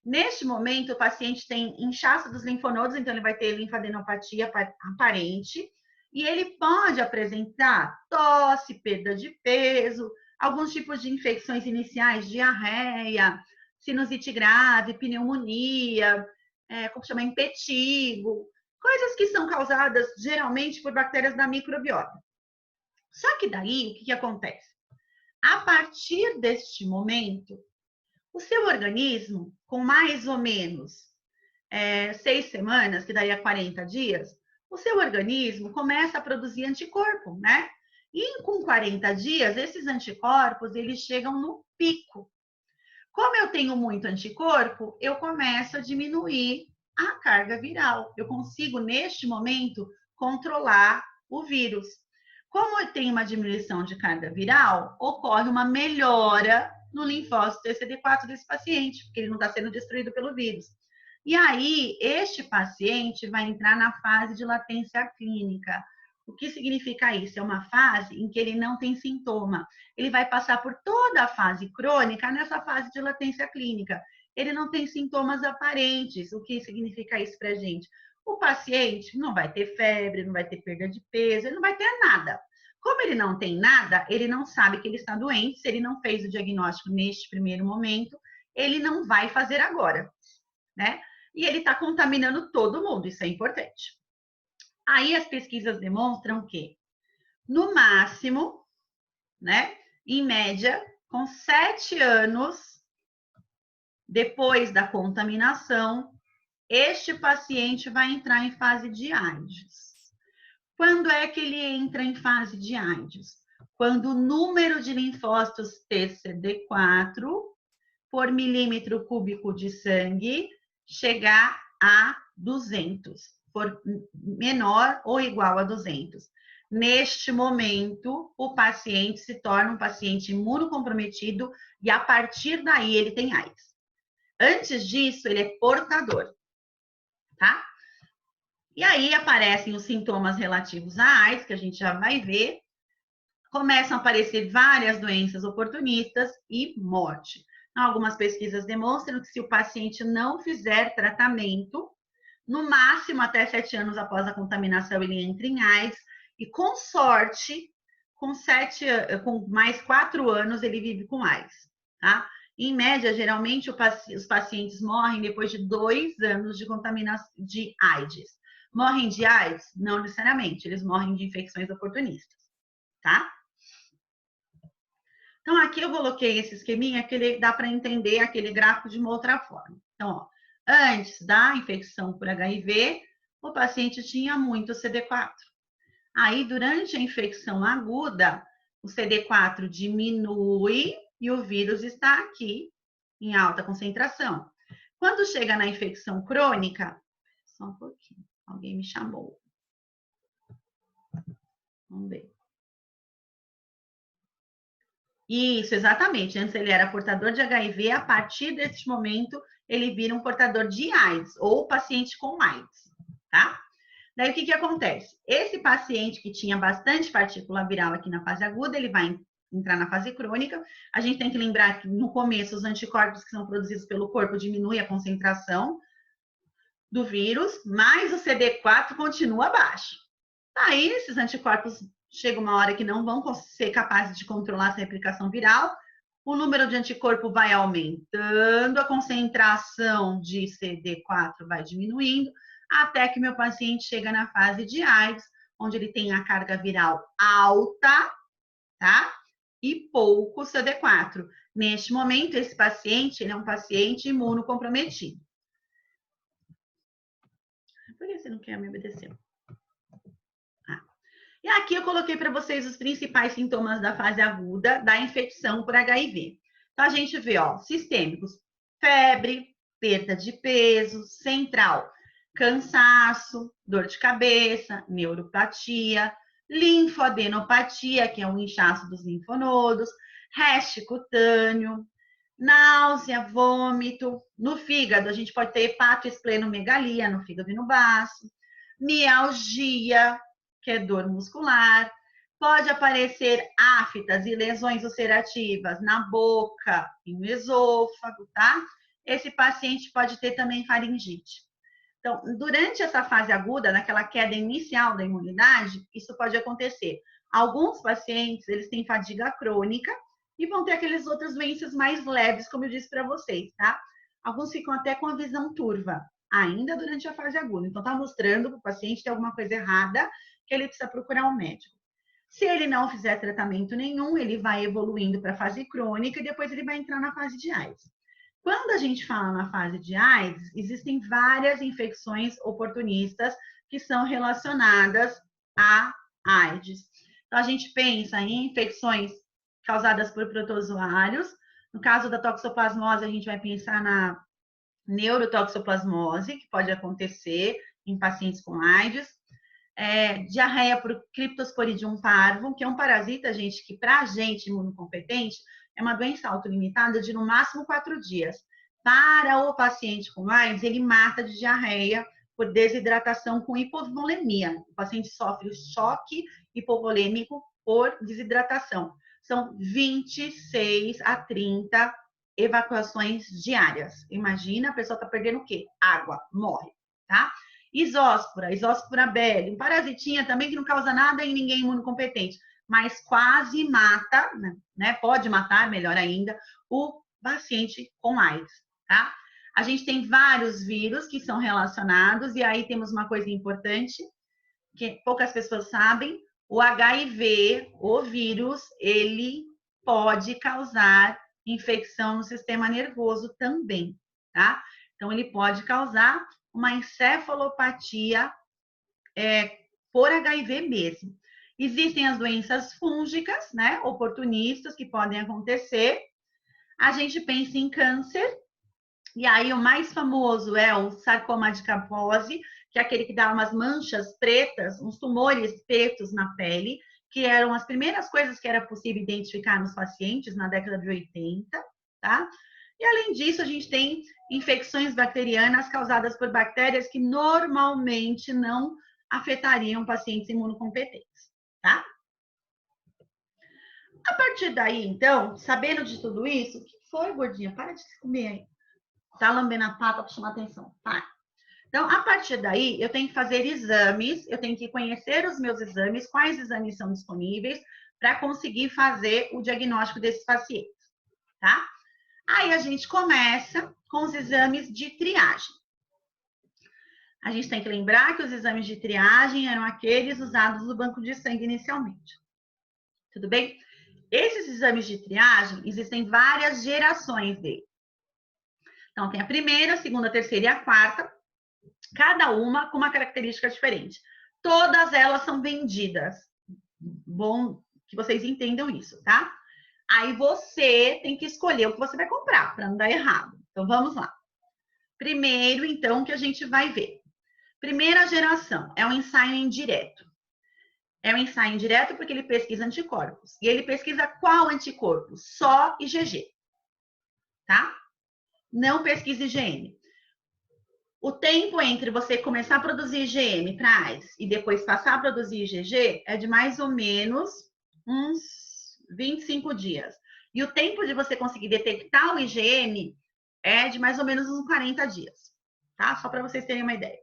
Neste momento, o paciente tem inchaço dos linfonodos, então ele vai ter linfadenopatia aparente, e ele pode apresentar tosse, perda de peso, alguns tipos de infecções iniciais, diarreia, sinusite grave, pneumonia, como chama, impetigo, coisas que são causadas geralmente por bactérias da microbiota. Só que daí, o que acontece? A partir deste momento, o seu organismo, com mais ou menos 6 semanas, que daí é 40 dias, o seu organismo começa a produzir anticorpo, né? E com 40 dias, esses anticorpos, eles chegam no pico. Como eu tenho muito anticorpo, eu começo a diminuir a carga viral. Eu consigo, neste momento, controlar o vírus. Como eu tenho uma diminuição de carga viral, ocorre uma melhora no linfócito TCD4 desse paciente, porque ele não está sendo destruído pelo vírus. E aí, este paciente vai entrar na fase de latência clínica. O que significa isso? É uma fase em que ele não tem sintoma. Ele vai passar por toda a fase crônica nessa fase de latência clínica. Ele não tem sintomas aparentes. O que significa isso para a gente? O paciente não vai ter febre, não vai ter perda de peso, ele não vai ter nada. Como ele não tem nada, ele não sabe que ele está doente. Se ele não fez o diagnóstico neste primeiro momento, ele não vai fazer agora, né? E ele está contaminando todo mundo, isso é importante. Aí as pesquisas demonstram que, no máximo, né, em média, com 7 anos depois da contaminação, este paciente vai entrar em fase de AIDS. Quando é que ele entra em fase de AIDS? Quando o número de linfócitos TCD4 por milímetro cúbico de sangue chegar a 200, for menor ou igual a 200. Neste momento, o paciente se torna um paciente imunocomprometido e a partir daí ele tem AIDS. Antes disso, ele é portador, tá? E aí aparecem os sintomas relativos à AIDS, que a gente já vai ver. Começam a aparecer várias doenças oportunistas e morte. Algumas pesquisas demonstram que se o paciente não fizer tratamento, no máximo até 7 anos após a contaminação ele entra em AIDS e com sorte, com mais 4 anos ele vive com AIDS, tá? Em média, geralmente os pacientes morrem depois de 2 anos de contaminação de AIDS. Morrem de AIDS? Não necessariamente, eles morrem de infecções oportunistas, tá? Então, aqui eu coloquei esse esqueminha que ele dá para entender aquele gráfico de uma outra forma. Então, ó, antes da infecção por HIV, o paciente tinha muito CD4. Aí, durante a infecção aguda, o CD4 diminui e o vírus está aqui em alta concentração. Quando chega na infecção crônica, só um pouquinho, alguém me chamou. Vamos ver. Isso, exatamente. Antes ele era portador de HIV, a partir deste momento ele vira um portador de AIDS, ou paciente com AIDS, tá? Daí o que acontece? Esse paciente que tinha bastante partícula viral aqui na fase aguda, ele vai entrar na fase crônica. A gente tem que lembrar que no começo os anticorpos que são produzidos pelo corpo diminuem a concentração do vírus, mas o CD4 continua baixo. Aí esses anticorpos chega uma hora que não vão ser capazes de controlar essa replicação viral, o número de anticorpo vai aumentando, a concentração de CD4 vai diminuindo, até que meu paciente chega na fase de AIDS, onde ele tem a carga viral alta, tá? E pouco CD4. Neste momento, esse paciente, ele é um paciente imunocomprometido. Por que você não quer me obedecer? E aqui eu coloquei para vocês os principais sintomas da fase aguda da infecção por HIV. Então, a gente vê, ó, sistêmicos, febre, perda de peso, central, cansaço, dor de cabeça, neuropatia, linfadenopatia, que é um inchaço dos linfonodos, rash cutâneo, náusea, vômito. No fígado, a gente pode ter hepatoesplenomegalia no fígado e no baço, mialgia, que é dor muscular, pode aparecer aftas e lesões ulcerativas na boca e no esôfago, tá? Esse paciente pode ter também faringite. Então, durante essa fase aguda, naquela queda inicial da imunidade, isso pode acontecer. Alguns pacientes, eles têm fadiga crônica, e vão ter aquelas outras doenças mais leves, como eu disse para vocês, tá? Alguns ficam até com a visão turva, ainda durante a fase aguda. Então, está mostrando para o paciente que tem alguma coisa errada, que ele precisa procurar um médico. Se ele não fizer tratamento nenhum, ele vai evoluindo para a fase crônica e depois ele vai entrar na fase de AIDS. Quando a gente fala na fase de AIDS, existem várias infecções oportunistas que são relacionadas a AIDS. Então, a gente pensa em infecções causadas por protozoários. No caso da toxoplasmose, a gente vai pensar na neurotoxoplasmose, que pode acontecer em pacientes com AIDS. Diarreia por Cryptosporidium parvum, que é um parasita, gente, que para a gente imunocompetente é uma doença autolimitada de no máximo 4 dias. Para o paciente com AIDS, ele mata de diarreia por desidratação com hipovolemia. O paciente sofre choque hipovolêmico por desidratação. São 26 a 30 evacuações diárias. Imagina, a pessoa está perdendo o quê? Água, morre, tá? Isóspora belli, um parasitinha também que não causa nada em ninguém imunocompetente, mas quase mata, né? Pode matar, melhor ainda, o paciente com AIDS, tá? A gente tem vários vírus que são relacionados, e aí temos uma coisa importante, que poucas pessoas sabem, o HIV, o vírus, ele pode causar infecção no sistema nervoso também, tá? Então, ele pode causar uma encefalopatia por HIV mesmo. Existem as doenças fúngicas, né, oportunistas, que podem acontecer. A gente pensa em câncer, e aí o mais famoso é o sarcoma de Kaposi, que é aquele que dá umas manchas pretas, uns tumores pretos na pele, que eram as primeiras coisas que era possível identificar nos pacientes na década de 80, tá? E além disso, a gente tem infecções bacterianas causadas por bactérias que normalmente não afetariam pacientes imunocompetentes, tá? A partir daí, então, sabendo de tudo isso, o que foi, gordinha? Para de se comer aí. Tá lambendo a pata para chamar atenção. Tá. Então, a partir daí, eu tenho que fazer exames, eu tenho que conhecer os meus exames, quais exames são disponíveis, para conseguir fazer o diagnóstico desses pacientes, tá? Aí a gente começa com os exames de triagem. A gente tem que lembrar que os exames de triagem eram aqueles usados no banco de sangue inicialmente. Tudo bem? Esses exames de triagem, existem várias gerações dele. Então, tem a primeira, a segunda, a terceira e a quarta, cada uma com uma característica diferente. Todas elas são vendidas. Bom que vocês entendam isso, tá? Aí você tem que escolher o que você vai comprar, para não dar errado. Então, vamos lá. Primeiro, então, que a gente vai ver. Primeira geração é um ensaio indireto. É um ensaio indireto porque ele pesquisa anticorpos. E ele pesquisa qual anticorpo? Só IgG. Tá? Não pesquisa IgM. O tempo entre você começar a produzir IgM para AIDS e depois passar a produzir IgG é de mais ou menos uns 25 dias. E o tempo de você conseguir detectar o IgM é de mais ou menos uns 40 dias. Tá? Só para vocês terem uma ideia.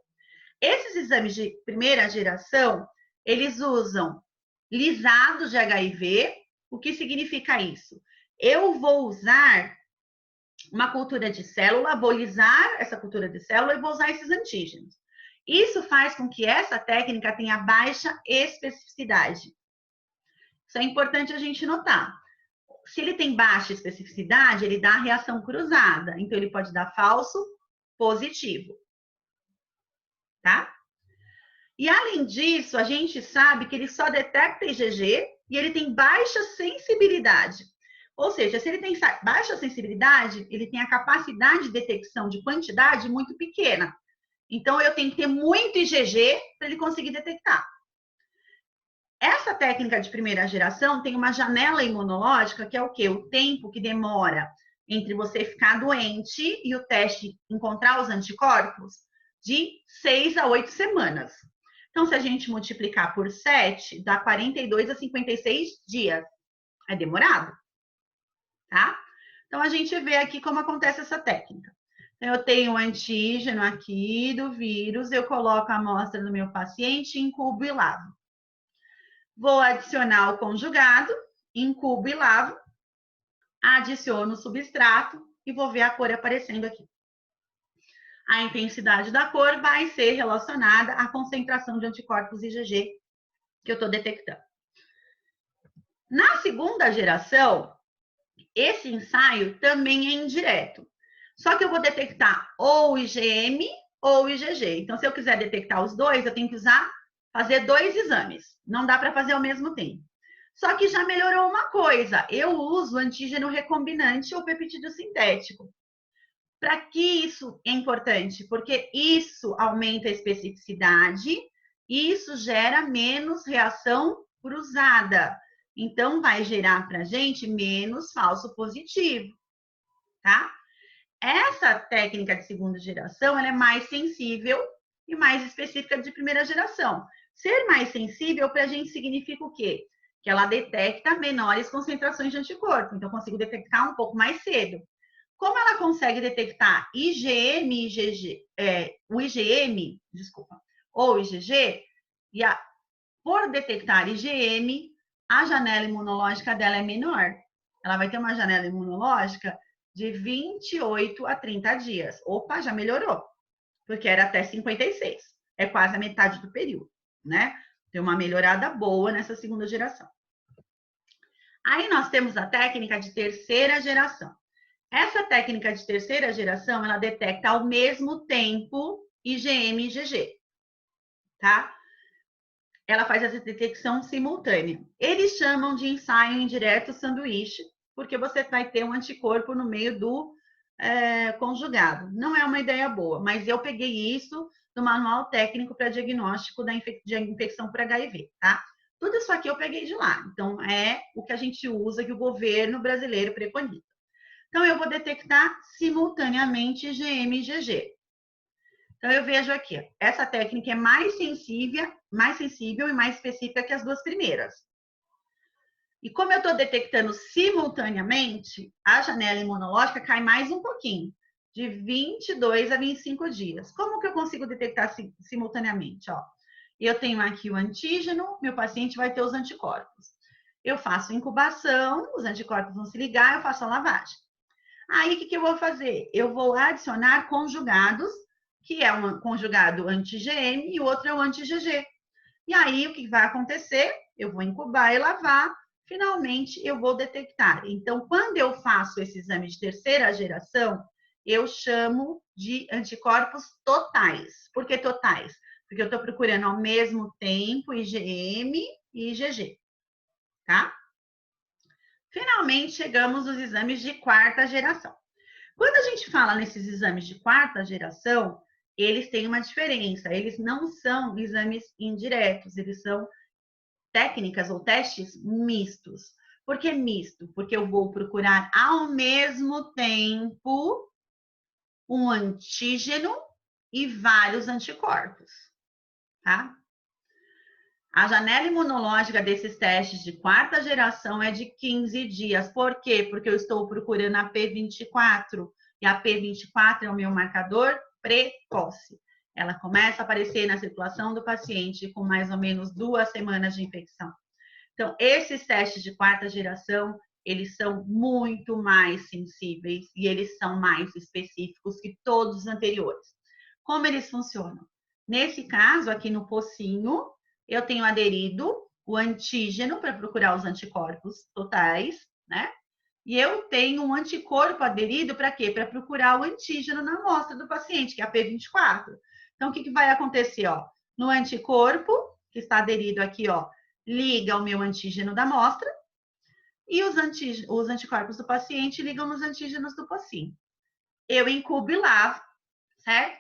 Esses exames de primeira geração, eles usam lisados de HIV. O que significa isso? Eu vou usar uma cultura de célula, vou lisar essa cultura de célula e vou usar esses antígenos. Isso faz com que essa técnica tenha baixa especificidade. Isso é importante a gente notar. Se ele tem baixa especificidade, ele dá reação cruzada. Então, ele pode dar falso positivo. Tá? E, além disso, a gente sabe que ele só detecta IgG e ele tem baixa sensibilidade. Ou seja, se ele tem baixa sensibilidade, ele tem a capacidade de detecção de quantidade muito pequena. Então, eu tenho que ter muito IgG para ele conseguir detectar. Essa técnica de primeira geração tem uma janela imunológica, que é o quê? O tempo que demora entre você ficar doente e o teste encontrar os anticorpos, de 6 a 8 semanas. Então, se a gente multiplicar por 7, dá 42 a 56 dias. É demorado. Tá? Então, a gente vê aqui como acontece essa técnica. Eu tenho o antígeno aqui do vírus, eu coloco a amostra do meu paciente, incubo e lavo. Vou adicionar o conjugado, incubo e lavo. adiciono o substrato e vou ver a cor aparecendo aqui. A intensidade da cor vai ser relacionada à concentração de anticorpos IgG que eu estou detectando. Na segunda geração, esse ensaio também é indireto. Só que eu vou detectar ou IgM ou IgG. Então, se eu quiser detectar os dois, eu tenho que fazer 2 exames. Não dá para fazer ao mesmo tempo. Só que já melhorou uma coisa. Eu uso antígeno recombinante ou peptídeo sintético. Para que isso é importante? Porque isso aumenta a especificidade e isso gera menos reação cruzada. Então, vai gerar para a gente menos falso positivo, tá? Essa técnica de segunda geração, ela é mais sensível e mais específica de primeira geração. Ser mais sensível para a gente significa o quê? Que ela detecta menores concentrações de anticorpo. Então, eu consigo detectar um pouco mais cedo. Como ela consegue detectar IgM e IgG, o IgM, desculpa, ou IgG, por detectar IgM, a janela imunológica dela é menor. Ela vai ter uma janela imunológica de 28 a 30 dias. Opa, já melhorou, porque era até 56. É quase a metade do período, né? Tem uma melhorada boa nessa segunda geração. Aí nós temos a técnica de terceira geração. Essa técnica de terceira geração, ela detecta ao mesmo tempo IgM e IgG, tá? Ela faz essa detecção simultânea. Eles chamam de ensaio indireto sanduíche, porque você vai ter um anticorpo no meio do conjugado. Não é uma ideia boa, mas eu peguei isso do manual técnico para diagnóstico de infecção por HIV, tá? Tudo isso aqui eu peguei de lá. Então, é o que a gente usa, que o governo brasileiro preconiza. Então, eu vou detectar simultaneamente IgM e IgG. Então, eu vejo aqui, essa técnica é mais sensível e mais específica que as duas primeiras. E como eu estou detectando simultaneamente, a janela imunológica cai mais um pouquinho, de 22 a 25 dias. Como que eu consigo detectar simultaneamente? Ó, eu tenho aqui o antígeno, meu paciente vai ter os anticorpos. Eu faço incubação, os anticorpos vão se ligar, eu faço a lavagem. Aí, o que eu vou fazer? Eu vou adicionar conjugados, que é um conjugado anti-GM e o outro é o anti-GG. E aí, o que vai acontecer? Eu vou incubar e lavar, finalmente eu vou detectar. Então, quando eu faço esse exame de terceira geração, eu chamo de anticorpos totais. Por que totais? Porque eu estou procurando ao mesmo tempo IgM e IgG, tá? Finalmente, chegamos nos exames de quarta geração. Quando a gente fala nesses exames de quarta geração, eles têm uma diferença. Eles não são exames indiretos, eles são técnicas ou testes mistos. Por que misto? Porque eu vou procurar ao mesmo tempo um antígeno e vários anticorpos, tá? A janela imunológica desses testes de quarta geração é de 15 dias. Por quê? Porque eu estou procurando a P24 e a P24 é o meu marcador precoce. Ela começa a aparecer na circulação do paciente com mais ou menos 2 semanas de infecção. Então, esses testes de quarta geração, eles são muito mais sensíveis e eles são mais específicos que todos os anteriores. Como eles funcionam? Nesse caso, aqui no pocinho, eu tenho aderido o antígeno para procurar os anticorpos totais, né? E eu tenho um anticorpo aderido para quê? Para procurar o antígeno na amostra do paciente, que é a P24. Então, o que vai acontecer? Ó? No anticorpo, que está aderido aqui, ó, liga o meu antígeno da amostra e os anticorpos do paciente ligam nos antígenos do pocinho. Eu incubo e lavo, certo?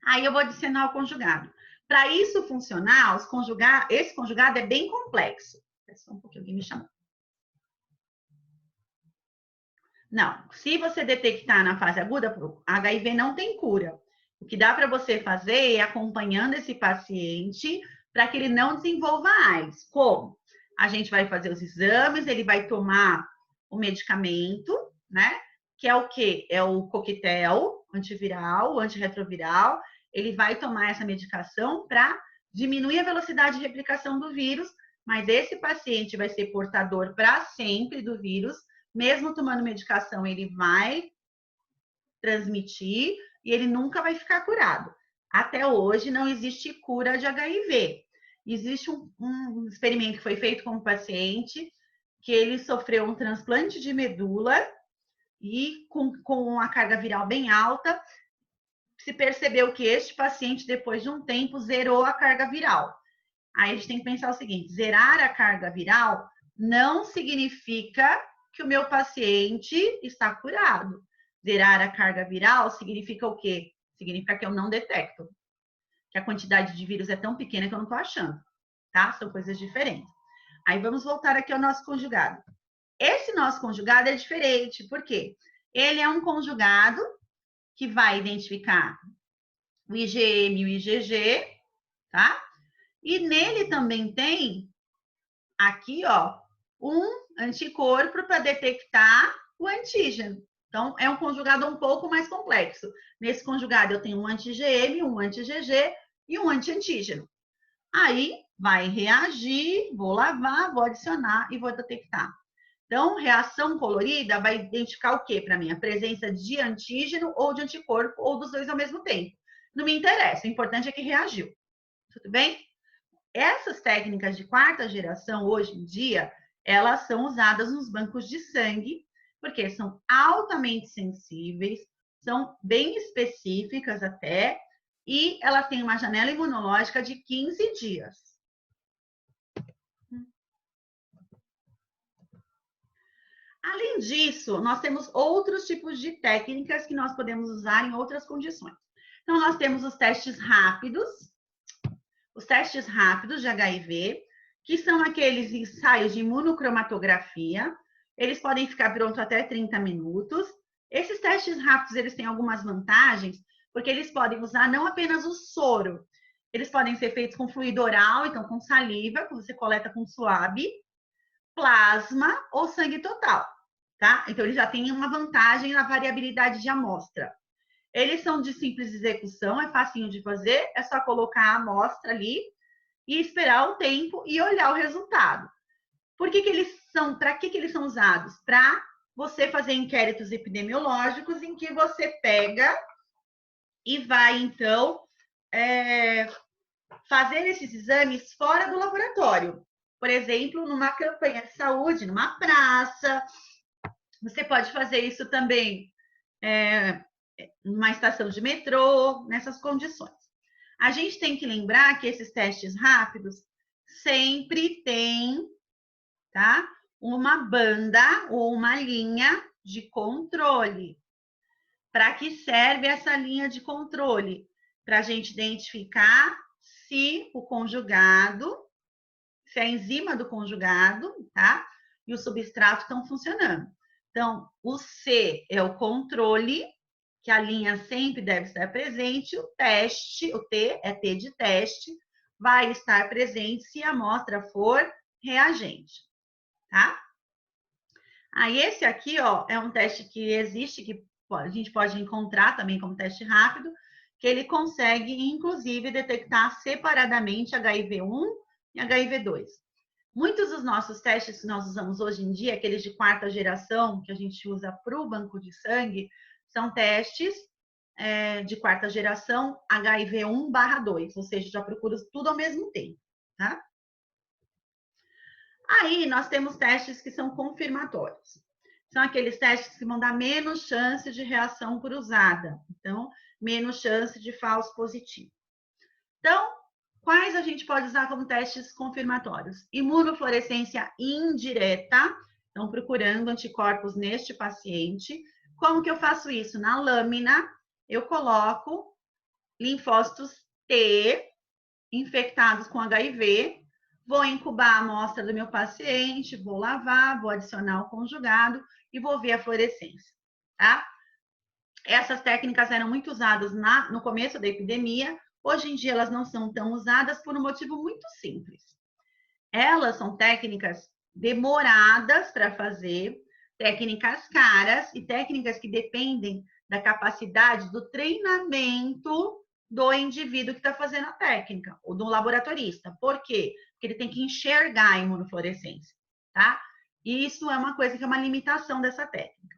Aí eu vou adicionar o conjugado. Para isso funcionar, esse conjugado é bem complexo. Só um pouquinho, alguém me chamou. Não, se você detectar na fase aguda, HIV não tem cura. O que dá para você fazer é acompanhando esse paciente para que ele não desenvolva AIDS. Como? A gente vai fazer os exames, ele vai tomar o medicamento, né? Que é o quê? É o coquetel antiviral, antirretroviral. Ele vai tomar essa medicação para diminuir a velocidade de replicação do vírus, mas esse paciente vai ser portador para sempre do vírus, mesmo tomando medicação, ele vai transmitir e ele nunca vai ficar curado. Até hoje não existe cura de HIV. Existe um experimento que foi feito com um paciente que ele sofreu um transplante de medula e com uma carga viral bem alta, se percebeu que este paciente, depois de um tempo, zerou a carga viral. Aí a gente tem que pensar o seguinte: zerar a carga viral não significa que o meu paciente está curado. Zerar a carga viral significa o quê? Significa que eu não detecto, que a quantidade de vírus é tão pequena que eu não estou achando, tá? São coisas diferentes. Aí vamos voltar aqui ao nosso conjugado. Esse nosso conjugado é diferente, por quê? Ele é um conjugado que vai identificar o IgM e o IgG, tá? E nele também tem aqui, ó, um anticorpo para detectar o antígeno. Então, é um conjugado um pouco mais complexo. Nesse conjugado, eu tenho um anti-IgM, um anti-IgG e um anti-antígeno. Aí, vai reagir, vou lavar, vou adicionar e vou detectar. Então, reação colorida vai identificar o quê para mim? A presença de antígeno ou de anticorpo, ou dos dois ao mesmo tempo. Não me interessa, o importante é que reagiu. Tudo bem? Essas técnicas de quarta geração, hoje em dia, elas são usadas nos bancos de sangue, porque são altamente sensíveis, são bem específicas até, e elas têm uma janela imunológica de 15 dias. Além disso, nós temos outros tipos de técnicas que nós podemos usar em outras condições. Então, nós temos os testes rápidos de HIV, que são aqueles ensaios de imunocromatografia. Eles podem ficar prontos até 30 minutos. Esses testes rápidos, eles têm algumas vantagens, porque eles podem usar não apenas o soro, eles podem ser feitos com fluido oral, então com saliva, que você coleta com suave, plasma ou sangue total, tá? Então, eles já têm uma vantagem na variabilidade de amostra. Eles são de simples execução, é facinho de fazer, é só colocar a amostra ali e esperar o tempo e olhar o resultado. Por que eles são, para que eles são usados? Para você fazer inquéritos epidemiológicos em que você pega e vai, então, fazer esses exames fora do laboratório. Por exemplo, numa campanha de saúde, numa praça. Você pode fazer isso também numa estação de metrô, nessas condições. A gente tem que lembrar que esses testes rápidos sempre tem, tá, uma banda ou uma linha de controle. Para que serve essa linha de controle? Para a gente identificar se o conjugado, se a enzima do conjugado, tá, e o substrato estão funcionando. Então, o C é o controle, que a linha sempre deve estar presente, o teste, o T é T de teste, vai estar presente se a amostra for reagente, tá? Aí esse aqui, ó, é um teste que existe, que a gente pode encontrar também como teste rápido, que ele consegue, inclusive, detectar separadamente HIV-1 e HIV-2. Muitos dos nossos testes que nós usamos hoje em dia, aqueles de quarta geração, que a gente usa para o banco de sangue, são testes de quarta geração HIV-1/2, ou seja, já procura tudo ao mesmo tempo, tá? Aí nós temos testes que são confirmatórios. São aqueles testes que vão dar menos chance de reação cruzada, então, menos chance de falso positivo. Então, quais a gente pode usar como testes confirmatórios? Imunofluorescência indireta, então procurando anticorpos neste paciente. Como que eu faço isso? Na lâmina, eu coloco linfócitos T infectados com HIV, vou incubar a amostra do meu paciente, vou lavar, vou adicionar o conjugado e vou ver a fluorescência, tá? Essas técnicas eram muito usadas no começo da epidemia. Hoje em dia, elas não são tão usadas por um motivo muito simples. Elas são técnicas demoradas para fazer, técnicas caras e técnicas que dependem da capacidade do treinamento do indivíduo que está fazendo a técnica, ou do laboratorista. Por quê? Porque ele tem que enxergar a imunofluorescência, tá? E isso é uma coisa que é uma limitação dessa técnica.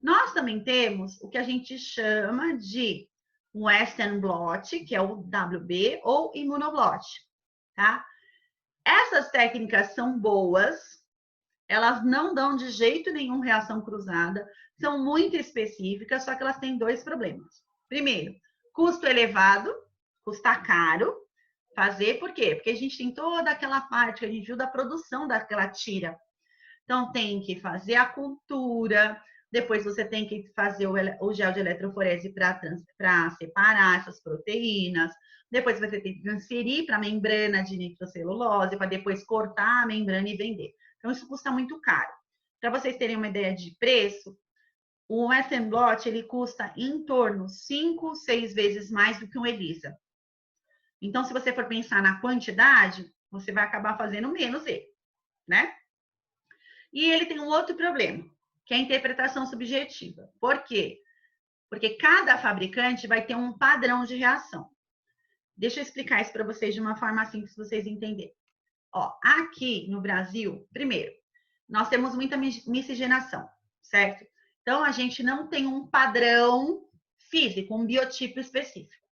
Nós também temos o que a gente chama de Western blot, que é o WB, ou imunoblot, tá? Essas técnicas são boas, elas não dão de jeito nenhum reação cruzada, são muito específicas, só que elas têm dois problemas. Primeiro, custo elevado, custa caro fazer, por quê? Porque a gente tem toda aquela parte que a gente viu da produção daquela tira. Então, tem que fazer a cultura, depois você tem que fazer o gel de eletroforese para separar essas proteínas, depois você tem que transferir para a membrana de nitrocelulose, para depois cortar a membrana e vender. Então, isso custa muito caro. Para vocês terem uma ideia de preço, o Western blot ele custa em torno 5, 6 vezes mais do que um ELISA. Então, se você for pensar na quantidade, você vai acabar fazendo menos ele, né? E ele tem um outro problema, que é a interpretação subjetiva. Por quê? Porque cada fabricante vai ter um padrão de reação. Deixa eu explicar isso para vocês de uma forma simples, para vocês entenderem. Ó, aqui no Brasil, primeiro, nós temos muita miscigenação, certo? Então, a gente não tem um padrão físico, um biotipo específico.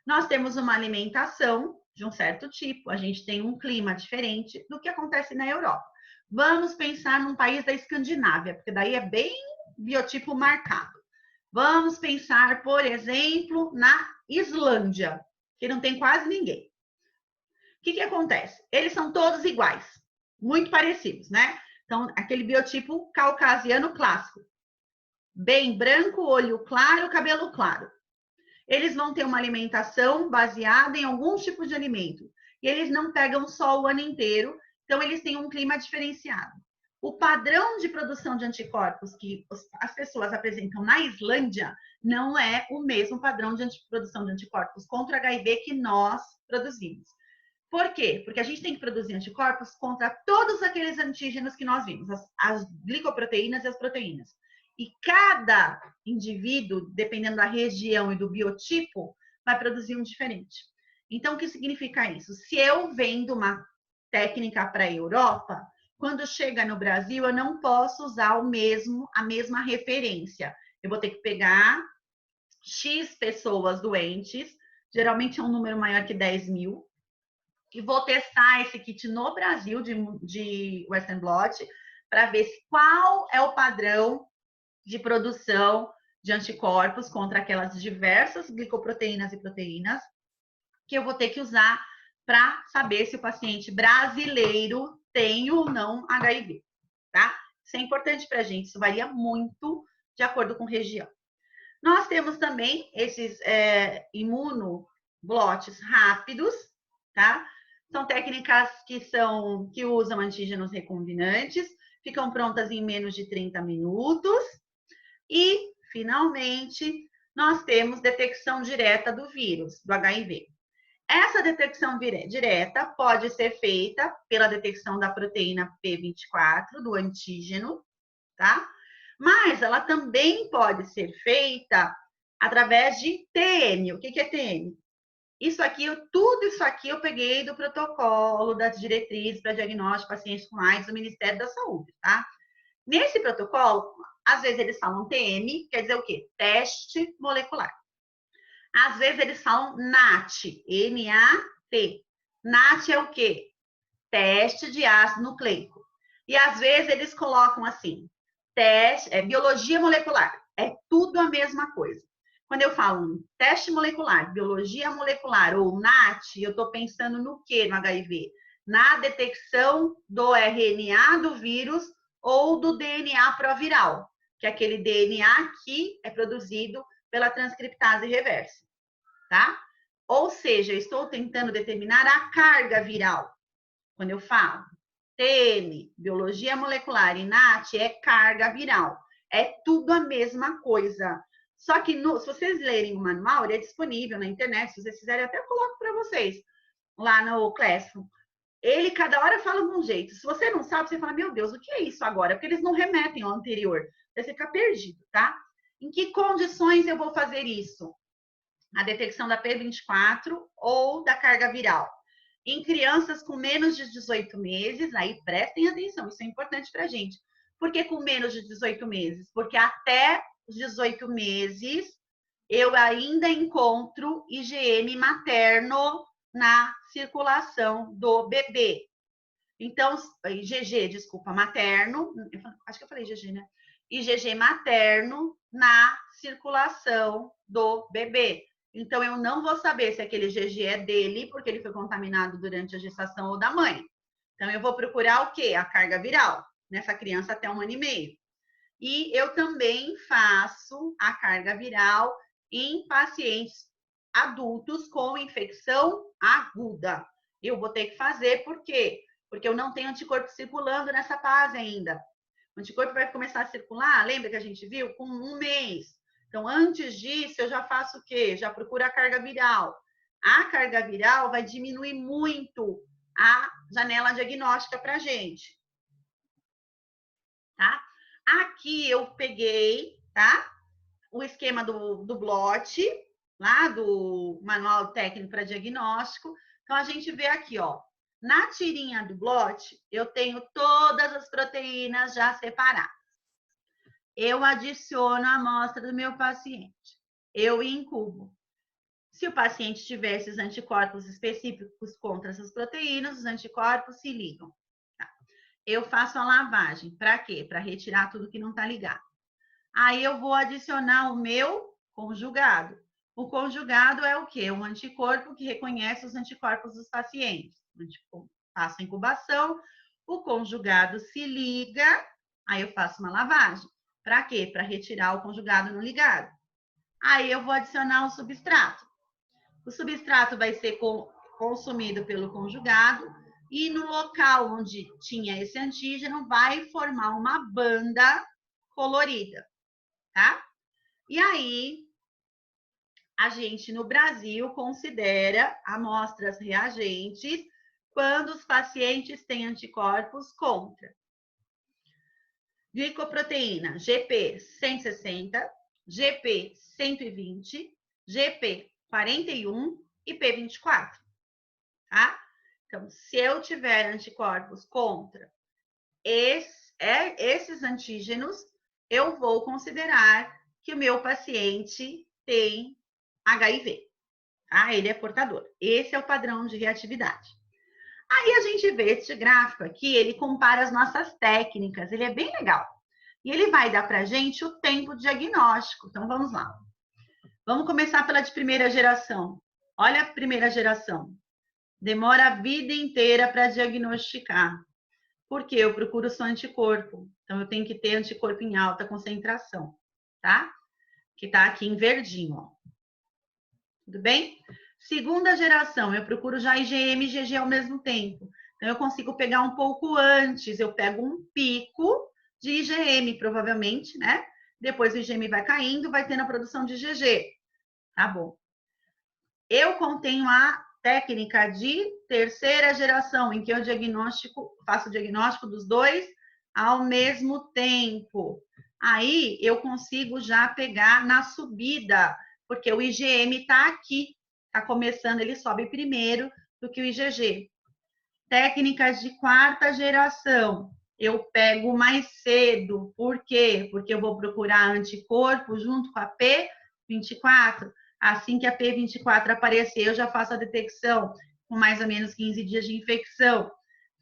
Nós temos uma alimentação de um certo tipo, a gente tem um clima diferente do que acontece na Europa. Vamos pensar num país da Escandinávia, porque daí é bem biotipo marcado. Vamos pensar, por exemplo, na Islândia, que não tem quase ninguém. O que acontece? Eles são todos iguais, muito parecidos, né? Então, aquele biotipo caucasiano clássico. Bem branco, olho claro, cabelo claro. Eles vão ter uma alimentação baseada em alguns tipos de alimento. E eles não pegam sol o ano inteiro, então eles têm um clima diferenciado. O padrão de produção de anticorpos que as pessoas apresentam na Islândia não é o mesmo padrão de produção de anticorpos contra HIV que nós produzimos. Por quê? Porque a gente tem que produzir anticorpos contra todos aqueles antígenos que nós vimos, as glicoproteínas e as proteínas. E cada indivíduo, dependendo da região e do biotipo, vai produzir um diferente. Então, o que significa isso? Se eu vendo uma técnica para a Europa, quando chega no Brasil, eu não posso usar a mesma referência. Eu vou ter que pegar X pessoas doentes, geralmente é um número maior que 10 mil, e vou testar esse kit no Brasil de Western blot para ver qual é o padrão de produção de anticorpos contra aquelas diversas glicoproteínas e proteínas que eu vou ter que usar para saber se o paciente brasileiro tem ou não HIV, tá? Isso é importante para a gente, isso varia muito de acordo com região. Nós temos também esses imunoblotes rápidos, tá? São técnicas que usam antígenos recombinantes, ficam prontas em menos de 30 minutos. E, finalmente, nós temos detecção direta do vírus, do HIV. Essa detecção direta pode ser feita pela detecção da proteína P24, do antígeno, tá? Mas ela também pode ser feita através de TM. O que é TM? Tudo isso aqui eu peguei do protocolo das diretrizes para diagnóstico de pacientes com AIDS do Ministério da Saúde, tá? Nesse protocolo, às vezes eles falam TM, quer dizer o quê? Teste molecular. Às vezes eles falam NAT, N-A-T. NAT é o quê? Teste de ácido nucleico. E às vezes eles colocam assim, biologia molecular. É tudo a mesma coisa. Quando eu falo teste molecular, biologia molecular ou NAT, eu estou pensando no quê no HIV? Na detecção do RNA do vírus ou do DNA proviral, que é aquele DNA que é produzido pela transcriptase reversa, tá? Ou seja, eu estou tentando determinar a carga viral. Quando eu falo TM, biologia molecular e NAT, é carga viral. É tudo a mesma coisa. Só que se vocês lerem o manual, ele é disponível na internet. Se vocês quiserem, até coloco para vocês lá no Classroom. Ele, cada hora, fala de um jeito. Se você não sabe, você fala, meu Deus, o que é isso agora? Porque eles não remetem ao anterior. Você fica perdido, tá? Em que condições eu vou fazer isso? A detecção da P24 ou da carga viral. Em crianças com menos de 18 meses, aí prestem atenção, isso é importante para a gente. Por que com menos de 18 meses? Porque até os 18 meses eu ainda encontro IgM materno na circulação do bebê. Então, IgG, desculpa, materno, acho que eu falei IgG, né? IgG materno na circulação do bebê. Então, eu não vou saber se aquele IgG é dele, porque ele foi contaminado durante a gestação ou da mãe. Então, eu vou procurar o quê? A carga viral, nessa criança até 1 ano e meio. E eu também faço a carga viral em pacientes adultos com infecção aguda. Eu vou ter que fazer, por quê? Porque eu não tenho anticorpo circulando nessa fase ainda. O anticorpo vai começar a circular, lembra que a gente viu? Com 1 mês. Então, antes disso, eu já faço o quê? Já procuro a carga viral. A carga viral vai diminuir muito a janela diagnóstica para a gente. Tá? Aqui eu peguei, tá? O esquema do Blot, lá do Manual Técnico para Diagnóstico. Então, a gente vê aqui, ó. Na tirinha do Blot, eu tenho todas as proteínas já separadas. Eu adiciono a amostra do meu paciente. Eu incubo. Se o paciente tiver esses anticorpos específicos contra essas proteínas, os anticorpos se ligam. Tá? Eu faço a lavagem. Para quê? Para retirar tudo que não está ligado. Aí eu vou adicionar o meu conjugado. O conjugado é o quê? Um anticorpo que reconhece os anticorpos dos pacientes. Faço a incubação, o conjugado se liga, aí eu faço uma lavagem. Para quê? Para retirar o conjugado não ligado. Aí eu vou adicionar o substrato. O substrato vai ser consumido pelo conjugado e no local onde tinha esse antígeno vai formar uma banda colorida, tá? E aí, a gente no Brasil considera amostras reagentes quando os pacientes têm anticorpos contra glicoproteína GP 160, GP 120, GP 41 e P24, tá? Então, se eu tiver anticorpos contra esses antígenos, eu vou considerar que o meu paciente tem HIV, tá? Ele é portador. Esse é o padrão de reatividade. Aí a gente vê este gráfico aqui, ele compara as nossas técnicas, ele é bem legal. E ele vai dar para a gente o tempo de diagnóstico. Então, vamos lá. Vamos começar pela de primeira geração. Olha a primeira geração. Demora a vida inteira para diagnosticar. Porque eu procuro só anticorpo. Então, eu tenho que ter anticorpo em alta concentração, tá? Que tá aqui em verdinho, ó. Tudo bem? Segunda geração, eu procuro já IgM e IgG ao mesmo tempo. Então, eu consigo pegar um pouco antes. Eu pego um pico de IgM, provavelmente, né? Depois o IgM vai caindo, vai tendo a produção de IgG. Tá bom. Eu contenho a técnica de terceira geração, em que eu faço o diagnóstico dos dois ao mesmo tempo. Aí eu consigo já pegar na subida, porque o IgM está aqui, está começando, ele sobe primeiro do que o IgG. Técnicas de quarta geração, eu pego mais cedo. Por quê? Porque eu vou procurar anticorpo junto com a P24. Assim que a P24 aparecer, eu já faço a detecção com mais ou menos 15 dias de infecção.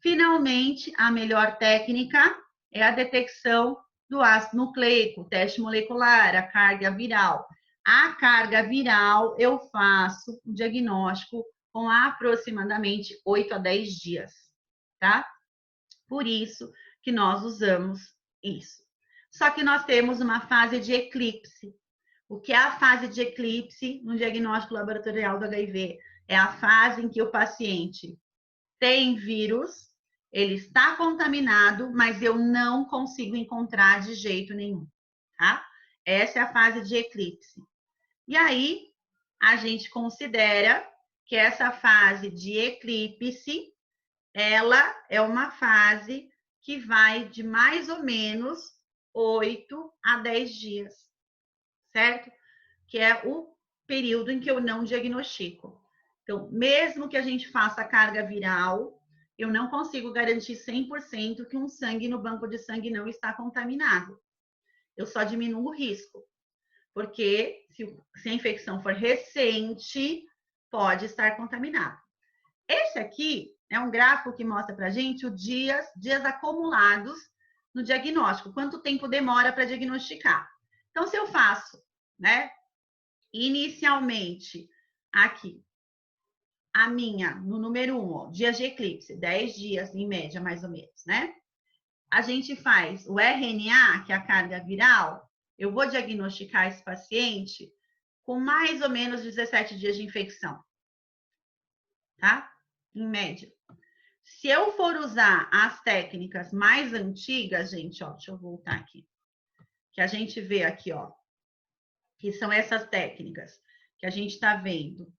Finalmente, a melhor técnica é a detecção do ácido nucleico, o teste molecular, a carga viral. A carga viral, eu faço o diagnóstico com aproximadamente 8 a 10 dias, tá? Por isso que nós usamos isso. Só que nós temos uma fase de eclipse. O que é a fase de eclipse no diagnóstico laboratorial do HIV? É a fase em que o paciente tem vírus, ele está contaminado, mas eu não consigo encontrar de jeito nenhum, tá? Essa é a fase de eclipse. E aí, a gente considera que essa fase de eclipse, ela é uma fase que vai de mais ou menos 8 a 10 dias, certo? Que é o período em que eu não diagnostico. Então, mesmo que a gente faça a carga viral, eu não consigo garantir 100% que um sangue no banco de sangue não está contaminado. Eu só diminuo o risco, porque se a infecção for recente, pode estar contaminado. Esse aqui é um gráfico que mostra para a gente os dias acumulados no diagnóstico, quanto tempo demora para diagnosticar. Então, se eu faço, né, inicialmente, aqui, a minha, no número 1, ó, dias de eclipse, 10 dias em média, mais ou menos, né? A gente faz o RNA, que é a carga viral, eu vou diagnosticar esse paciente com mais ou menos 17 dias de infecção, tá? Em média. Se eu for usar as técnicas mais antigas, gente, ó, deixa eu voltar aqui, que a gente vê aqui, ó, que são essas técnicas que a gente está vendo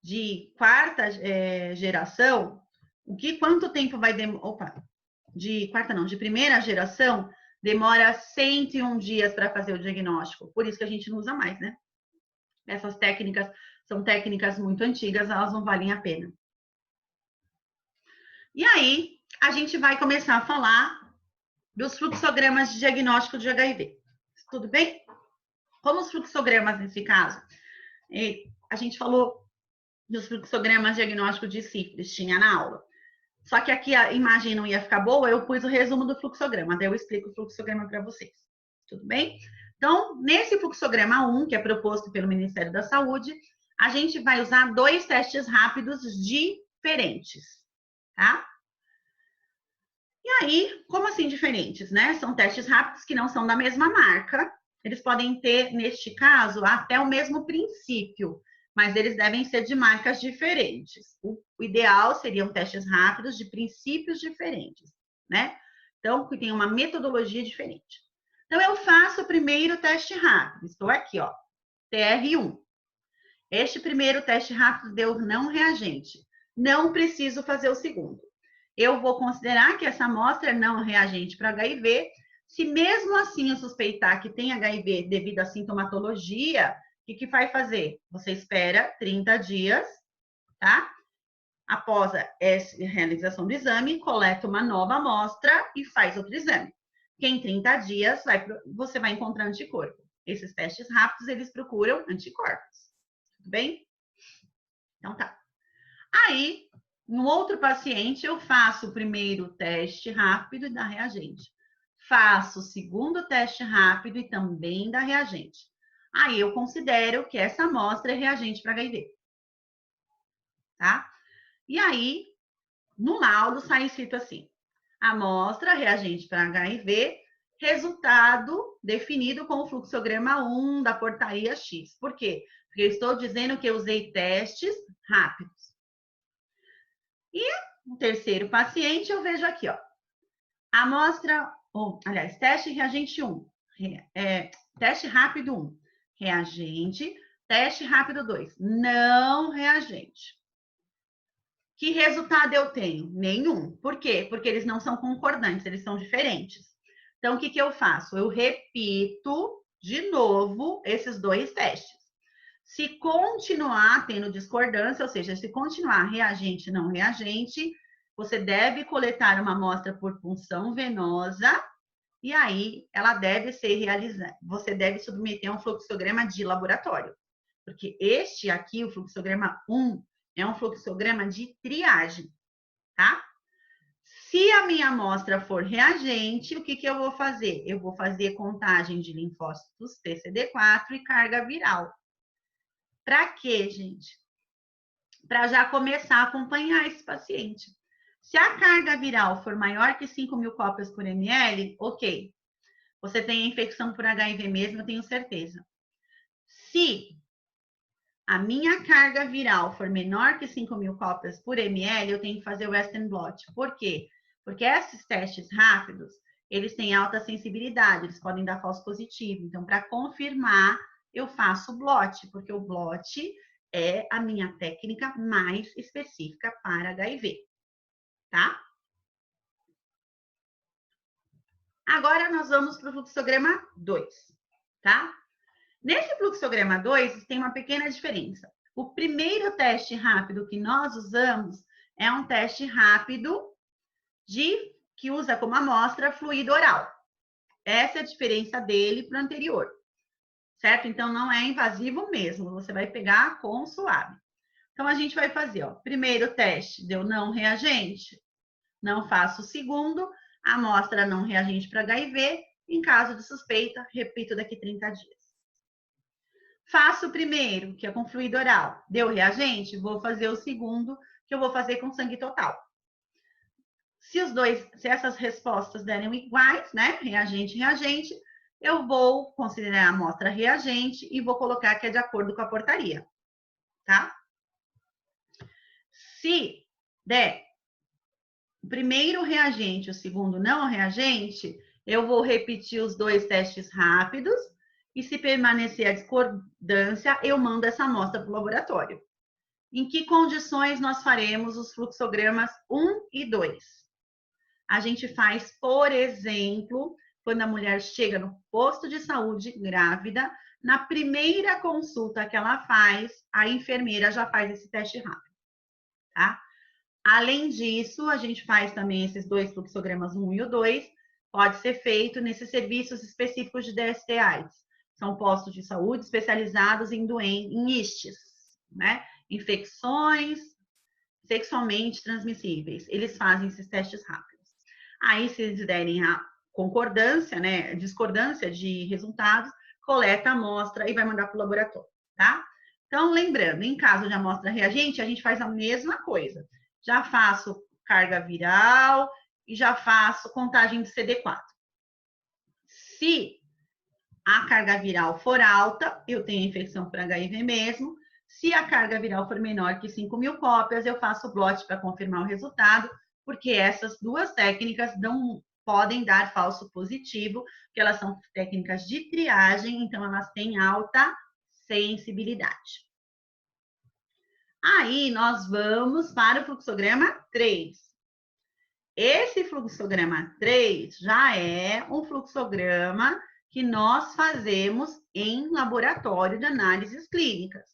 de quarta geração, quanto tempo vai demorar? De primeira geração, demora 101 dias para fazer o diagnóstico. Por isso que a gente não usa mais, né? Essas técnicas são técnicas muito antigas, elas não valem a pena. E aí, a gente vai começar a falar dos fluxogramas de diagnóstico de HIV. Tudo bem? Como os fluxogramas, nesse caso, a gente falou dos fluxogramas diagnóstico de sífilis, tinha na aula. Só que aqui a imagem não ia ficar boa, eu pus o resumo do fluxograma, daí eu explico o fluxograma para vocês. Tudo bem? Então, nesse fluxograma 1, que é proposto pelo Ministério da Saúde, a gente vai usar 2 testes rápidos diferentes, tá? E aí, como assim diferentes, né? São testes rápidos que não são da mesma marca. Eles podem ter, neste caso, até o mesmo princípio, mas eles devem ser de marcas diferentes. O ideal seriam testes rápidos de princípios diferentes, né? Então, que tem uma metodologia diferente. Então, eu faço o primeiro teste rápido. Estou aqui, ó, TR1. Este primeiro teste rápido deu não reagente. Não preciso fazer o segundo. Eu vou considerar que essa amostra é não reagente para HIV. Se mesmo assim eu suspeitar que tem HIV devido à sintomatologia, o que vai fazer? Você espera 30 dias, tá? Após a realização do exame, coleta uma nova amostra e faz outro exame. Que em 30 dias você vai encontrar anticorpo. Esses testes rápidos, eles procuram anticorpos. Tudo bem? Então tá. Aí, no outro paciente, eu faço o primeiro teste rápido e dá reagente. Faço o segundo teste rápido e também dá reagente. Aí eu considero que essa amostra é reagente para HIV. Tá? E aí, no laudo sai escrito assim: amostra reagente para HIV, resultado definido com o fluxograma 1 da portaria X. Por quê? Porque eu estou dizendo que eu usei testes rápidos. E no terceiro paciente, eu vejo aqui, ó, amostra, aliás, teste reagente 1, teste rápido 1, reagente, teste rápido 2, não reagente. Que resultado eu tenho? Nenhum. Por quê? Porque eles não são concordantes, eles são diferentes. Então, o que eu faço? Eu repito de novo esses 2 testes. Se continuar tendo discordância, ou seja, se continuar reagente não reagente, você deve coletar uma amostra por punção venosa e aí ela deve ser realizada. Você deve submeter um fluxograma de laboratório. Porque este aqui, o fluxograma 1, é um fluxograma de triagem, tá? Se a minha amostra for reagente, o que eu vou fazer? Eu vou fazer contagem de linfócitos TCD4 e carga viral. Para quê, gente? Para já começar a acompanhar esse paciente. Se a carga viral for maior que 5.000 cópias por ml, ok. Você tem infecção por HIV mesmo, eu tenho certeza. Se a minha carga viral for menor que 5.000 cópias por ml, eu tenho que fazer o Western blot. Por quê? Porque esses testes rápidos, eles têm alta sensibilidade, eles podem dar falso positivo. Então, para confirmar, eu faço o blot, porque o blot é a minha técnica mais específica para HIV, tá? Agora, nós vamos para o fluxograma 2, tá? Nesse fluxograma 2, tem uma pequena diferença. O primeiro teste rápido que nós usamos é um teste rápido que usa como amostra fluido oral. Essa é a diferença dele para o anterior, certo? Então, não é invasivo mesmo, você vai pegar com suave. Então, a gente vai fazer, ó, primeiro teste deu não reagente, não faço o segundo, amostra não reagente para HIV, em caso de suspeita, repito daqui 30 dias. Faço o primeiro, que é com fluido oral, deu reagente, vou fazer o segundo, que eu vou fazer com sangue total. Se essas respostas derem iguais, né, reagente, reagente, eu vou considerar a amostra reagente e vou colocar que é de acordo com a portaria, tá? Se der o primeiro reagente, o segundo não reagente, eu vou repetir os dois testes rápidos e se permanecer a discordância, eu mando essa amostra para o laboratório. Em que condições nós faremos os fluxogramas 1 e 2? A gente faz, por exemplo, quando a mulher chega no posto de saúde grávida, na primeira consulta que ela faz, a enfermeira já faz esse teste rápido, tá? Além disso, a gente faz também esses dois fluxogramas 1 e o 2, pode ser feito nesses serviços específicos de DST/AIDS. São postos de saúde especializados em ISTs, né? Infecções sexualmente transmissíveis. Eles fazem esses testes rápidos. Aí, se eles derem a concordância, né, discordância de resultados, coleta a amostra e vai mandar para o laboratório, tá? Então, lembrando, em caso de amostra reagente, a gente faz a mesma coisa. Já faço carga viral e já faço contagem de CD4. Se a carga viral for alta, eu tenho infecção por HIV mesmo. Se a carga viral for menor que 5.000 cópias, eu faço o blot para confirmar o resultado, porque essas duas técnicas não podem dar falso positivo, porque elas são técnicas de triagem, então elas têm alta sensibilidade. Aí nós vamos para o fluxograma 3. Esse fluxograma 3 já é um fluxograma que nós fazemos em laboratório de análises clínicas,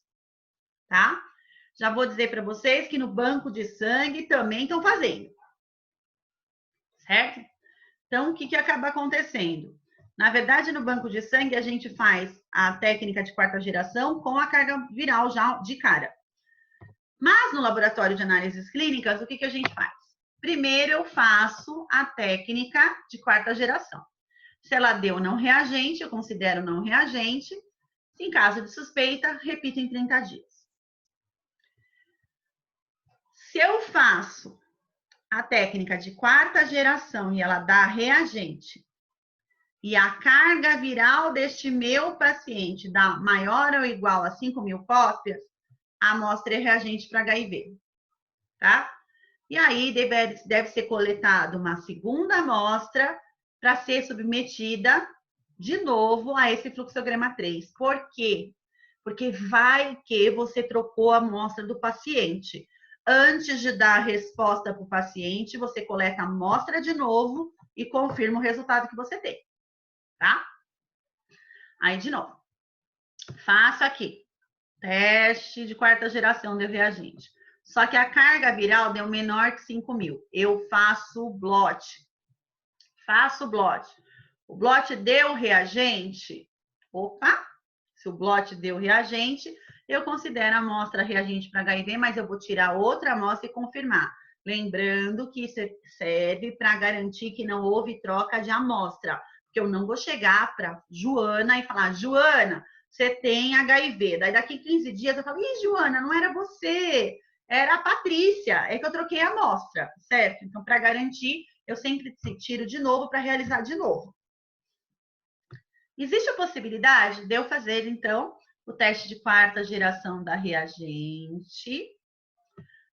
tá? Já vou dizer para vocês que no banco de sangue também estão fazendo, certo? Então, o que acaba acontecendo? Na verdade, no banco de sangue, a gente faz a técnica de quarta geração com a carga viral já de cara. Mas no laboratório de análises clínicas, o que a gente faz? Primeiro, eu faço a técnica de quarta geração. Se ela deu não reagente, eu considero não reagente. Em caso de suspeita, repito em 30 dias. Se eu faço a técnica de quarta geração e ela dá reagente, e a carga viral deste meu paciente dá maior ou igual a 5.000 cópias, a amostra é reagente para HIV, tá? E aí deve ser coletada uma segunda amostra para ser submetida de novo a esse fluxograma 3. Por quê? Porque vai que você trocou a amostra do paciente. Antes de dar a resposta para o paciente, você coleta a amostra de novo e confirma o resultado que você tem, tá? Aí, de novo, faço aqui, teste de quarta geração de reagente. Só que a carga viral deu menor que 5.000. Eu faço o blot. Faço o blot. O blot deu reagente? Opa! Se o blot deu reagente, eu considero a amostra reagente para HIV, mas eu vou tirar outra amostra e confirmar. Lembrando que isso serve para garantir que não houve troca de amostra. Porque eu não vou chegar para Joana e falar, Joana, você tem HIV. Daí daqui 15 dias eu falo, ih, Joana, não era você, era a Patrícia, é que eu troquei a amostra, certo? Então, para garantir, eu sempre tiro de novo para realizar de novo. Existe a possibilidade de eu fazer, então, o teste de quarta geração da reagente.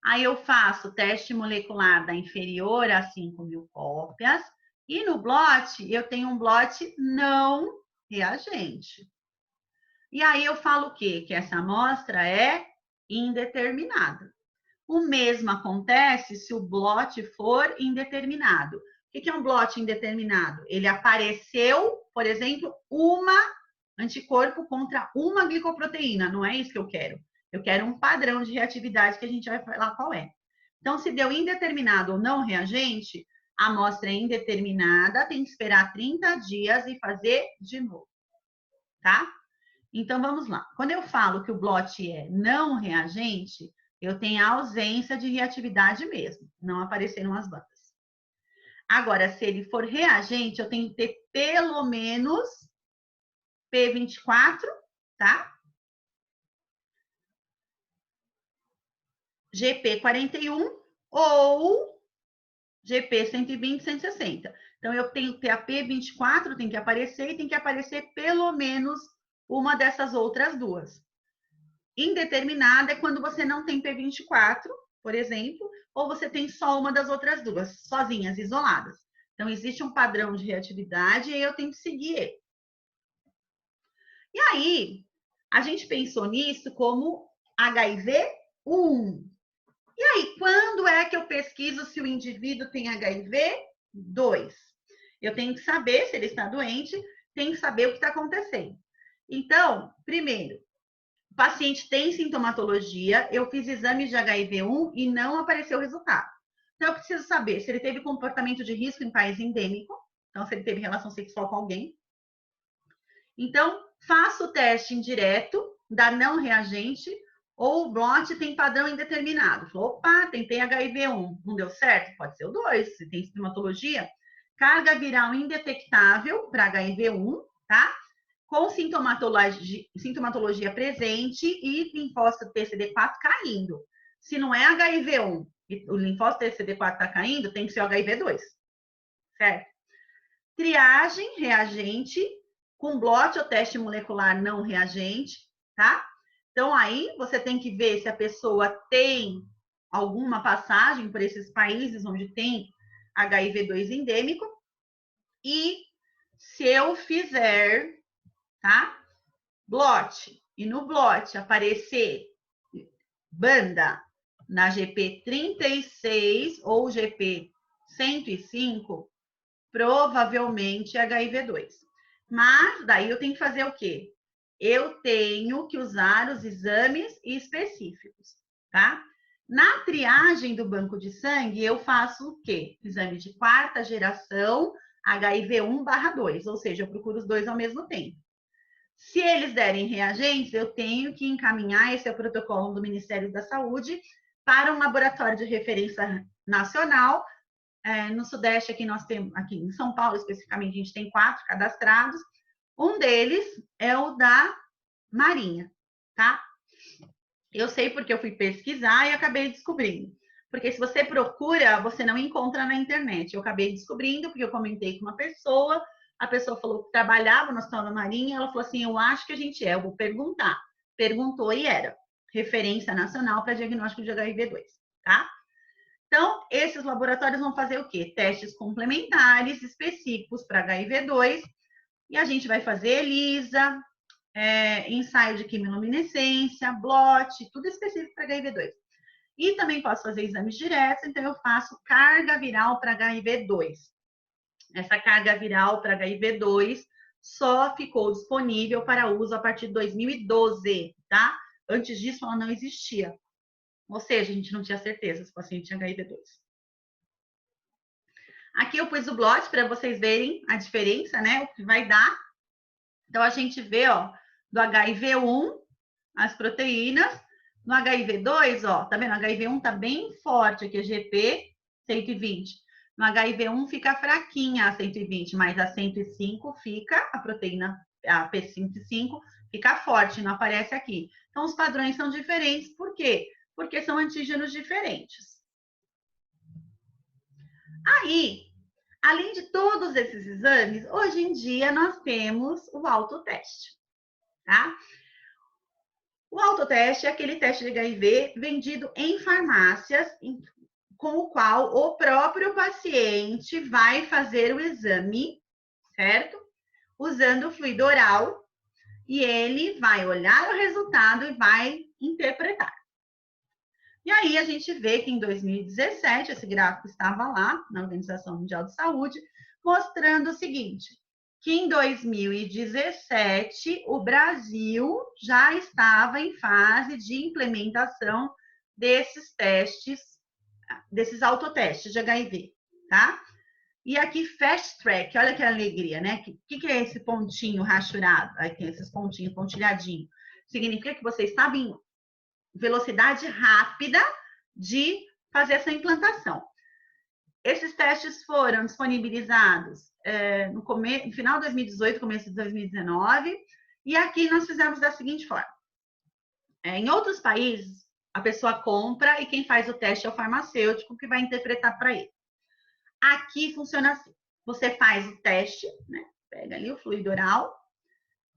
Aí eu faço o teste molecular da inferior a 5.000 cópias. E no blot, eu tenho um blot não reagente. E aí eu falo o quê? Que essa amostra é indeterminada. O mesmo acontece se o blot for indeterminado. O que é um blot indeterminado? Ele apareceu, por exemplo, uma anticorpo contra uma glicoproteína. Não é isso que eu quero. Eu quero um padrão de reatividade que a gente vai falar qual é. Então, se deu indeterminado ou não reagente, a amostra é indeterminada, tem que esperar 30 dias e fazer de novo, tá? Então, vamos lá. Quando eu falo que o blot é não reagente, eu tenho a ausência de reatividade mesmo, não apareceram as bandas. Agora, se ele for reagente, eu tenho que ter pelo menos P24, tá? GP41 ou GP 120, 160. Então, eu tenho que ter a P24, tem que aparecer, e tem que aparecer pelo menos uma dessas outras duas. Indeterminada é quando você não tem P24, por exemplo, ou você tem só uma das outras duas, sozinhas, isoladas. Então, existe um padrão de reatividade e eu tenho que seguir ele. E aí, a gente pensou nisso como HIV-1. E aí, quando é que eu pesquiso se o indivíduo tem HIV-2? Eu tenho que saber se ele está doente, tenho que saber o que está acontecendo. Então, primeiro, o paciente tem sintomatologia, eu fiz exame de HIV-1 e não apareceu o resultado. Então, eu preciso saber se ele teve comportamento de risco em país endêmico, então, se ele teve relação sexual com alguém. Então, faço o teste indireto da não reagente, ou o blot tem padrão indeterminado. Falou, opa, tentei HIV-1, não deu certo? Pode ser o 2, se tem sintomatologia. Carga viral indetectável para HIV-1, tá? Com sintomatologia presente e linfócito TCD4 caindo. Se não é HIV-1 e o linfócito TCD4 está caindo, tem que ser o HIV-2, certo? Triagem reagente com blot ou teste molecular não reagente, tá? Então, aí você tem que ver se a pessoa tem alguma passagem por esses países onde tem HIV-2 endêmico. E se eu fizer, tá? Blot, e no blot aparecer banda na GP36 ou GP105, provavelmente HIV-2. Mas daí eu tenho que fazer o quê? Eu tenho que usar os exames específicos, tá? Na triagem do banco de sangue, eu faço o quê? Exame de quarta geração, HIV1/2, ou seja, eu procuro os dois ao mesmo tempo. Se eles derem reagentes, eu tenho que encaminhar, esse é o protocolo do Ministério da Saúde, para um laboratório de referência nacional. No Sudeste, aqui nós temos, aqui em São Paulo especificamente, a gente tem 4 cadastrados. Um deles é o da Marinha, tá? Eu sei porque eu fui pesquisar e acabei descobrindo. Porque se você procura, você não encontra na internet. Eu acabei descobrindo porque eu comentei com uma pessoa, a pessoa falou que trabalhava no Hospital da Marinha, ela falou assim, eu acho que a gente é, eu vou perguntar. Perguntou e era. Referência nacional para diagnóstico de HIV-2, tá? Então, esses laboratórios vão fazer o quê? Testes complementares específicos para HIV-2, e a gente vai fazer ELISA, ensaio de quimiluminescência, blot, tudo específico para HIV-2. E também posso fazer exames diretos, então eu faço carga viral para HIV-2. Essa carga viral para HIV-2 só ficou disponível para uso a partir de 2012, tá? Antes disso, ela não existia. Ou seja, a gente não tinha certeza se o paciente tinha HIV-2. Aqui eu pus o blot para vocês verem a diferença, né? O que vai dar. Então, a gente vê, ó, do HIV-1, as proteínas. No HIV-2, ó, tá vendo? O HIV-1 tá bem forte aqui, a GP 120. No HIV-1 fica fraquinha a 120, mas a 105 fica, a proteína, a P105, fica forte, não aparece aqui. Então, os padrões são diferentes, por quê? Porque são antígenos diferentes. Aí, além de todos esses exames, hoje em dia nós temos o autoteste, tá? O autoteste é aquele teste de HIV vendido em farmácias, com o qual o próprio paciente vai fazer o exame, certo? Usando o fluido oral, e ele vai olhar o resultado e vai interpretar. E aí a gente vê que em 2017, esse gráfico estava lá na Organização Mundial de Saúde, mostrando o seguinte: que em 2017 o Brasil já estava em fase de implementação desses testes, desses autotestes de HIV, tá? E aqui, fast track, olha que alegria, né? O que é esse pontinho rachurado? Aqui, esses pontinhos, pontilhadinho. Significa que você estava em velocidade rápida de fazer essa implantação. Esses testes foram disponibilizados no final de 2018, começo de 2019, e aqui nós fizemos da seguinte forma. Em outros países, a pessoa compra e quem faz o teste é o farmacêutico que vai interpretar para ele. Aqui funciona assim. Você faz o teste, né? Pega ali o fluido oral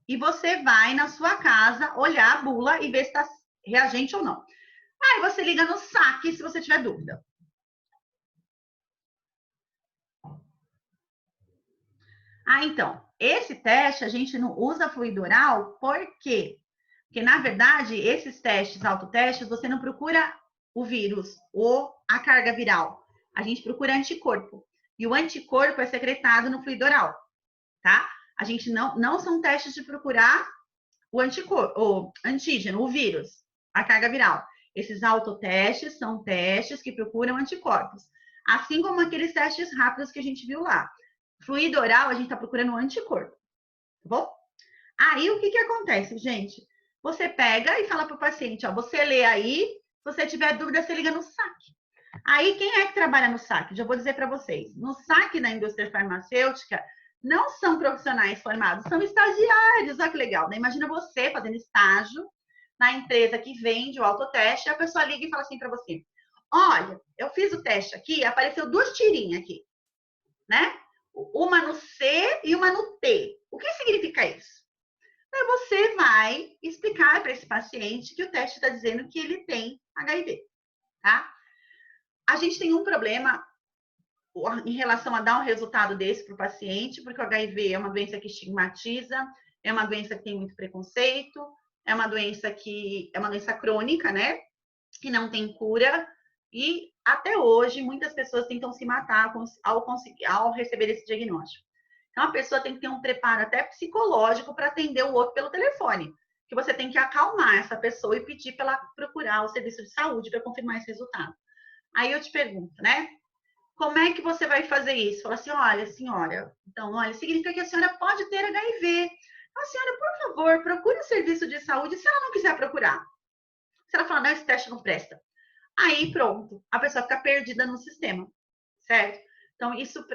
e você vai na sua casa olhar a bula e ver se está reagente ou não. Aí você liga no saque se você tiver dúvida. Então, esse teste a gente não usa fluido oral, por quê? Porque, na verdade, esses testes, autotestes, você não procura o vírus ou a carga viral. A gente procura anticorpo. E o anticorpo é secretado no fluido oral, tá? A gente não são testes de procurar o anticorpo, o antígeno, o vírus, a carga viral. Esses autotestes são testes que procuram anticorpos. Assim como aqueles testes rápidos que a gente viu lá. Fluido oral, a gente está procurando um anticorpo, tá bom? Aí, o que acontece, gente? Você pega e fala para o paciente, ó, você lê aí, se você tiver dúvida, você liga no saque. Aí, quem é que trabalha no saque? Já vou dizer para vocês. No saque da indústria farmacêutica, não são profissionais formados, são estagiários. Olha que legal, né? Imagina você fazendo estágio na empresa que vende o autoteste, e a pessoa liga e fala assim para você, olha, eu fiz o teste aqui, apareceu 2 tirinhas aqui, né? Uma no C e uma no T. O que significa isso? Então, você vai explicar para esse paciente que o teste está dizendo que ele tem HIV, tá? A gente tem um problema em relação a dar um resultado desse para o paciente, porque o HIV é uma doença que estigmatiza, é uma doença que tem muito preconceito, é uma doença crônica, né? Que não tem cura, e até hoje muitas pessoas tentam se matar ao receber esse diagnóstico. Então a pessoa tem que ter um preparo até psicológico para atender o outro pelo telefone, que você tem que acalmar essa pessoa e pedir para ela procurar o serviço de saúde para confirmar esse resultado. Aí eu te pergunto, né? Como é que você vai fazer isso? Fala assim, olha, senhora, então, olha, significa que a senhora pode ter HIV. A senhora, por favor, procure o serviço de saúde se ela não quiser procurar. Se ela falar, não, esse teste não presta. Aí, pronto, a pessoa fica perdida no sistema, certo? Então, isso,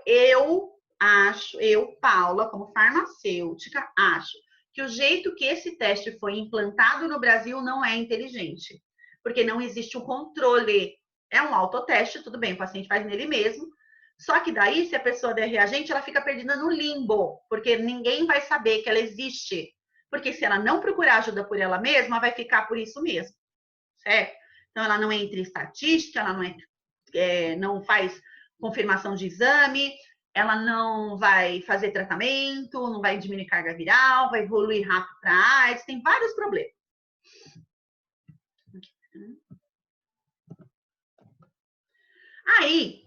eu acho, Paula, como farmacêutica, acho que o jeito que esse teste foi implantado no Brasil não é inteligente, porque não existe um controle. É um autoteste, tudo bem, o paciente faz nele mesmo, só que daí, se a pessoa der reagente, ela fica perdida no limbo, porque ninguém vai saber que ela existe. Porque se ela não procurar ajuda por ela mesma, vai ficar por isso mesmo, certo? Então, ela não entra em estatística, ela não faz confirmação de exame, ela não vai fazer tratamento, não vai diminuir carga viral, vai evoluir rápido para a AIDS, tem vários problemas. Aí,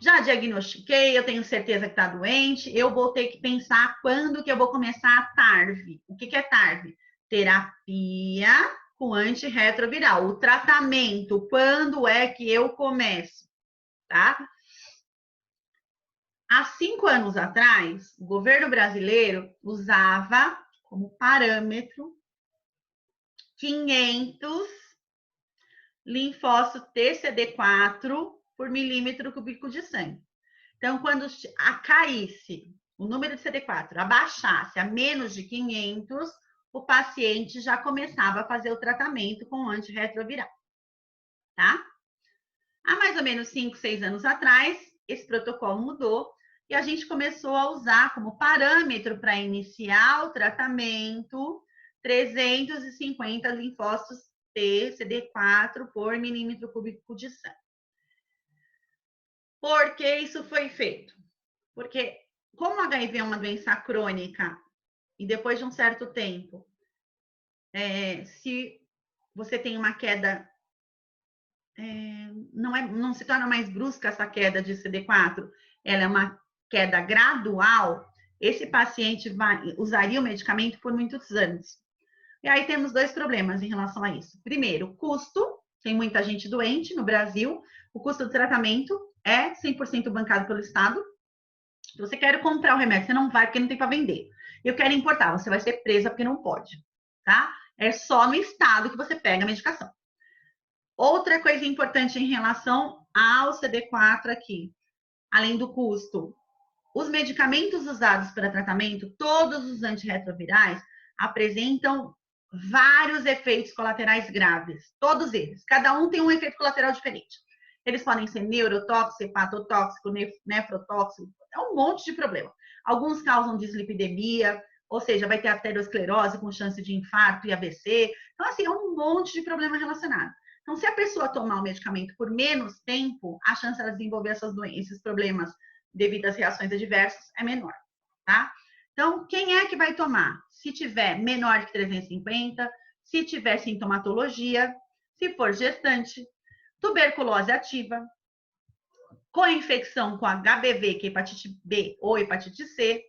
já diagnostiquei, eu tenho certeza que está doente, eu vou ter que pensar quando que eu vou começar a TARV. O que é TARV? Terapia com antirretroviral. O tratamento, quando é que eu começo? Tá? Há 5 anos atrás, o governo brasileiro usava como parâmetro 500 linfócitos TCD4 por milímetro cúbico de sangue. Então, quando caísse o número de CD4, abaixasse a menos de 500, o paciente já começava a fazer o tratamento com antirretroviral, tá? Há mais ou menos 5, 6 anos atrás, esse protocolo mudou e a gente começou a usar como parâmetro para iniciar o tratamento 350 linfócitos T, CD4 por milímetro cúbico de sangue. Por que isso foi feito? Porque como o HIV é uma doença crônica e depois de um certo tempo, se você tem uma queda, não se torna mais brusca essa queda de CD4, ela é uma queda gradual, esse paciente usaria o medicamento por muitos anos. E aí temos dois problemas em relação a isso. Primeiro, custo. Tem muita gente doente no Brasil. O custo do tratamento é 100% bancado pelo Estado. Se você quer comprar o remédio, você não vai porque não tem para vender. Eu quero importar, você vai ser presa porque não pode, tá? É só no Estado que você pega a medicação. Outra coisa importante em relação ao CD4 aqui, além do custo, os medicamentos usados para tratamento, todos os antirretrovirais, apresentam vários efeitos colaterais graves, todos eles. Cada um tem um efeito colateral diferente. Eles podem ser neurotóxico, hepatotóxico, nefrotóxico, é um monte de problema. Alguns causam dislipidemia, ou seja, vai ter arteriosclerose com chance de infarto e AVC. Então, assim, é um monte de problema relacionado. Então, se a pessoa tomar o medicamento por menos tempo, a chance de ela desenvolver esses problemas devido às reações adversas é menor, tá? Então, quem é que vai tomar? Se tiver menor que 350, se tiver sintomatologia, se for gestante, tuberculose ativa, co-infecção com HBV, que é hepatite B ou hepatite C,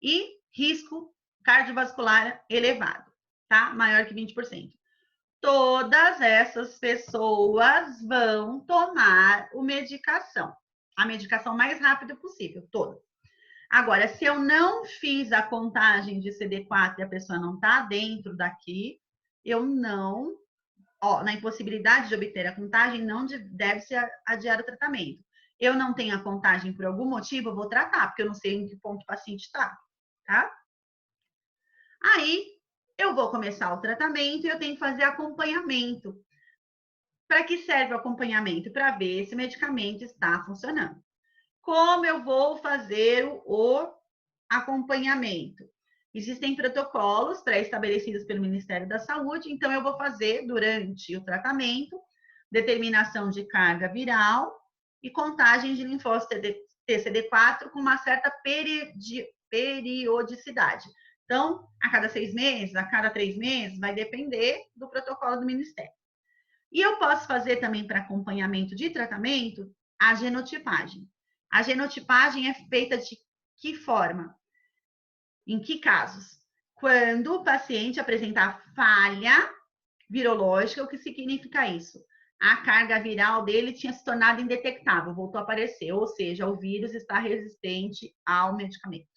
e risco cardiovascular elevado, tá? Maior que 20%. Todas essas pessoas vão tomar a medicação mais rápida possível, todas. Agora, se eu não fiz a contagem de CD4 e a pessoa não está dentro daqui, eu não, na impossibilidade de obter a contagem, não deve-se adiar o tratamento. Eu não tenho a contagem por algum motivo, eu vou tratar, porque eu não sei em que ponto o paciente está, tá? Aí, eu vou começar o tratamento e eu tenho que fazer acompanhamento. Para que serve o acompanhamento? Para ver se o medicamento está funcionando. Como eu vou fazer o acompanhamento? Existem protocolos pré-estabelecidos pelo Ministério da Saúde, então eu vou fazer durante o tratamento determinação de carga viral e contagem de linfócito TCD4 com uma certa periodicidade. Então, a cada 6 meses, a cada 3 meses, vai depender do protocolo do Ministério. E eu posso fazer também para acompanhamento de tratamento a genotipagem. A genotipagem é feita de que forma? Em que casos? Quando o paciente apresentar falha virológica, o que significa isso? A carga viral dele tinha se tornado indetectável, voltou a aparecer, ou seja, o vírus está resistente ao medicamento,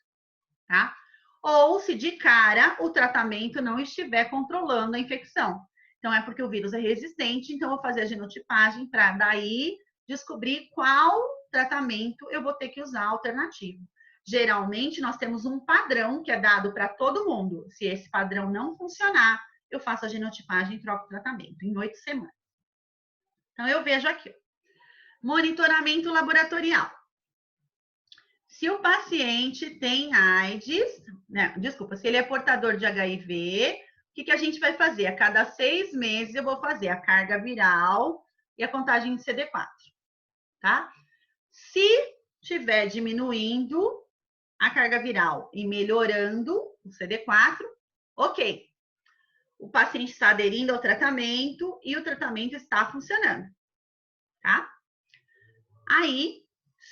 tá? Ou se de cara o tratamento não estiver controlando a infecção. Então, é porque o vírus é resistente, então eu vou fazer a genotipagem para daí descobrir qual tratamento eu vou ter que usar alternativo. Geralmente, nós temos um padrão que é dado para todo mundo. Se esse padrão não funcionar, eu faço a genotipagem e troco o tratamento em 8 semanas. Então, eu vejo aqui. Monitoramento laboratorial. Se o paciente tem AIDS, né, desculpa, se ele é portador de HIV, o que a gente vai fazer? A cada 6 meses eu vou fazer a carga viral e a contagem de CD4, tá? Se estiver diminuindo a carga viral e melhorando o CD4, ok. O paciente está aderindo ao tratamento e o tratamento está funcionando, tá? Aí,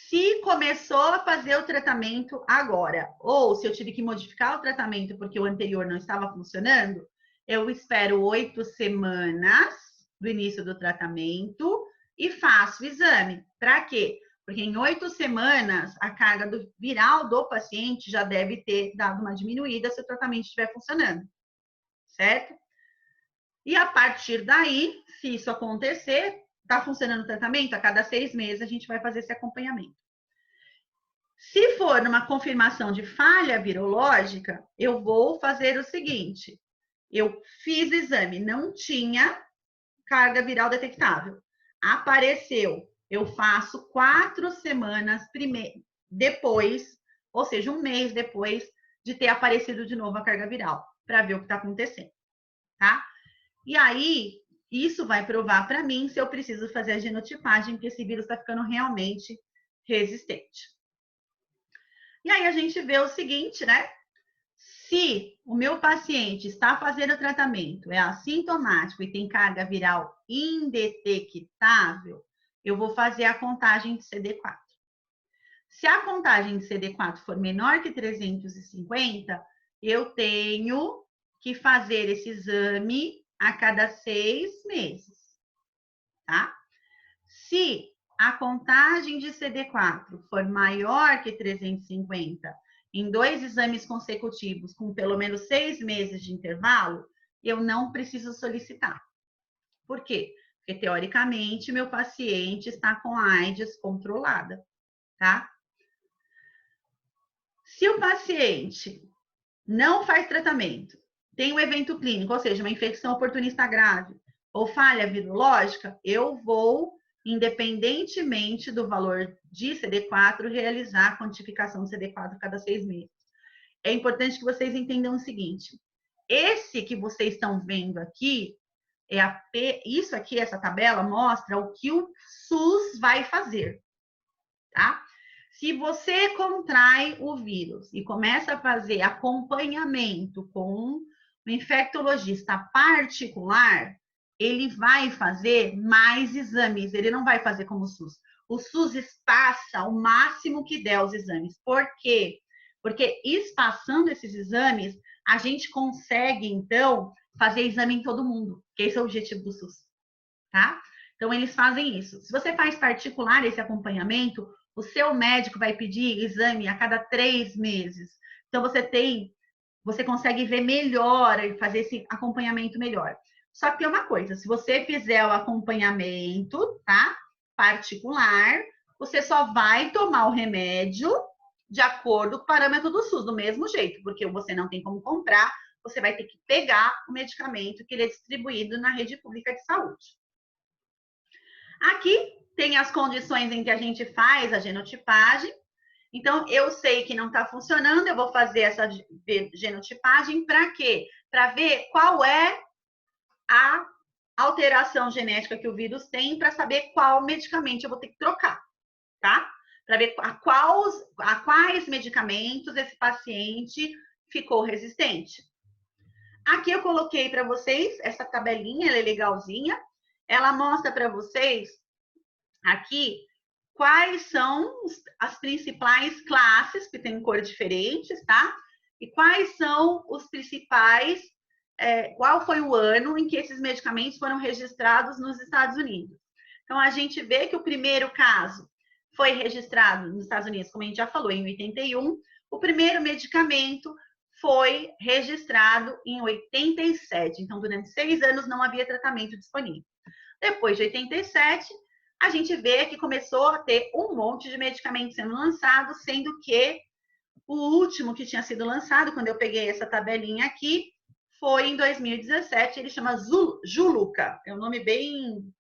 se começou a fazer o tratamento agora, ou se eu tive que modificar o tratamento porque o anterior não estava funcionando, eu espero 8 semanas do início do tratamento e faço o exame. Para quê? Porque em 8 semanas, a carga viral do paciente já deve ter dado uma diminuída se o tratamento estiver funcionando, certo? E a partir daí, se isso acontecer, está funcionando o tratamento, a cada 6 meses a gente vai fazer esse acompanhamento. Se for numa confirmação de falha virológica, eu vou fazer o seguinte: eu fiz o exame, não tinha carga viral detectável. Apareceu, eu faço 4 semanas depois, ou seja, 1 mês depois de ter aparecido de novo a carga viral, para ver o que está acontecendo, tá? E aí, isso vai provar para mim se eu preciso fazer a genotipagem, porque esse vírus está ficando realmente resistente. E aí a gente vê o seguinte, né? Se o meu paciente está fazendo o tratamento, é assintomático e tem carga viral indetectável, eu vou fazer a contagem de CD4. Se a contagem de CD4 for menor que 350, eu tenho que fazer esse exame a cada 6 meses, tá? Se a contagem de CD4 for maior que 350 em 2 exames consecutivos com pelo menos 6 meses de intervalo, eu não preciso solicitar. Por quê? Porque, teoricamente, meu paciente está com a AIDS controlada, tá? Se o paciente não faz tratamento, tem um evento clínico, ou seja, uma infecção oportunista grave ou falha virológica, eu vou, independentemente do valor de CD4, realizar a quantificação de CD4 cada 6 meses. É importante que vocês entendam o seguinte: esse que vocês estão vendo aqui, isso aqui, essa tabela, mostra o que o SUS vai fazer, tá? Se você contrai o vírus e começa a fazer acompanhamento com um infectologista particular, ele vai fazer mais exames, ele não vai fazer como o SUS. O SUS espaça o máximo que der os exames. Por quê? Porque espaçando esses exames, a gente consegue, então, fazer exame em todo mundo, que esse é o objetivo do SUS, tá? Então, eles fazem isso. Se você faz particular esse acompanhamento, o seu médico vai pedir exame a cada 3 meses. Então, você consegue ver melhor e fazer esse acompanhamento melhor. Só que tem uma coisa, se você fizer o acompanhamento, tá? Particular, você só vai tomar o remédio de acordo com o parâmetro do SUS, do mesmo jeito, porque você não tem como comprar, você vai ter que pegar o medicamento que ele é distribuído na rede pública de saúde. Aqui tem as condições em que a gente faz a genotipagem. Então, eu sei que não está funcionando, eu vou fazer essa genotipagem para quê? Para ver qual é a alteração genética que o vírus tem, para saber qual medicamento eu vou ter que trocar, tá? Para ver a quais medicamentos esse paciente ficou resistente. Aqui eu coloquei para vocês essa tabelinha, ela é legalzinha. Ela mostra para vocês aqui quais são as principais classes, que tem cores diferentes, tá? E quais são os principais, qual foi o ano em que esses medicamentos foram registrados nos Estados Unidos. Então, a gente vê que o primeiro caso foi registrado nos Estados Unidos, como a gente já falou, em 81. O primeiro medicamento foi registrado em 87. Então, durante 6 anos não havia tratamento disponível. Depois de 87, a gente vê que começou a ter um monte de medicamentos sendo lançados, sendo que o último que tinha sido lançado, quando eu peguei essa tabelinha aqui, foi em 2017, ele chama Juluca, é um nome bem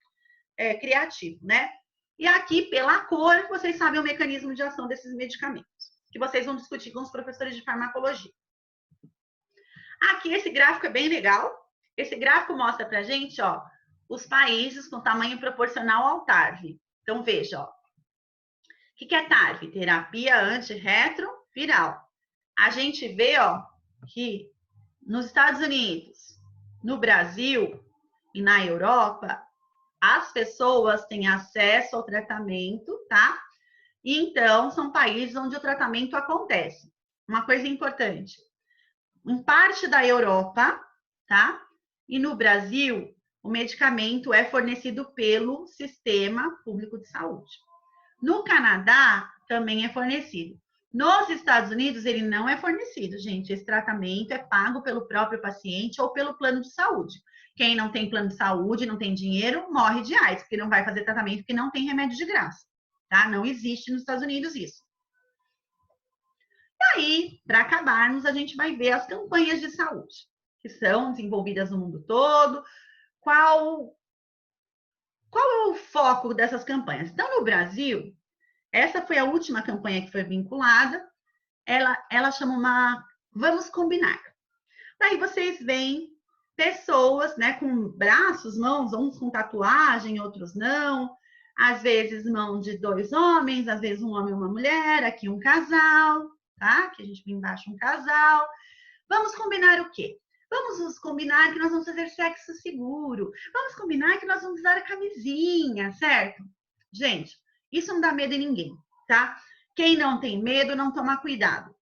criativo, né? E aqui, pela cor, vocês sabem o mecanismo de ação desses medicamentos, que vocês vão discutir com os professores de farmacologia. Aqui, esse gráfico é bem legal. Esse gráfico mostra pra gente, ó, os países com tamanho proporcional ao TARV. Então, veja, ó. O que é TARV? Terapia antirretroviral. A gente vê, ó, que nos Estados Unidos, no Brasil e na Europa, as pessoas têm acesso ao tratamento, tá? E então, são países onde o tratamento acontece. Uma coisa importante. Em parte da Europa, tá? E no Brasil, o medicamento é fornecido pelo Sistema Público de Saúde. No Canadá, também é fornecido. Nos Estados Unidos, ele não é fornecido, gente. Esse tratamento é pago pelo próprio paciente ou pelo plano de saúde. Quem não tem plano de saúde, não tem dinheiro, morre de AIDS, porque não vai fazer tratamento, porque não tem remédio de graça, tá? Não existe nos Estados Unidos isso. E aí, para acabarmos, a gente vai ver as campanhas de saúde, que são desenvolvidas no mundo todo. Qual é o foco dessas campanhas? Então, no Brasil, essa foi a última campanha que foi vinculada. Ela chama uma Vamos Combinar. Daí vocês veem pessoas, né, com braços, mãos, uns com tatuagem, outros não. Às vezes mão de 2 homens, às vezes um homem e uma mulher, aqui um casal, tá? Aqui a gente vê embaixo um casal. Vamos combinar o quê? Vamos combinar que nós vamos fazer sexo seguro. Vamos combinar que nós vamos usar a camisinha, certo? Gente, isso não dá medo em ninguém, tá? Quem não tem medo não toma cuidado.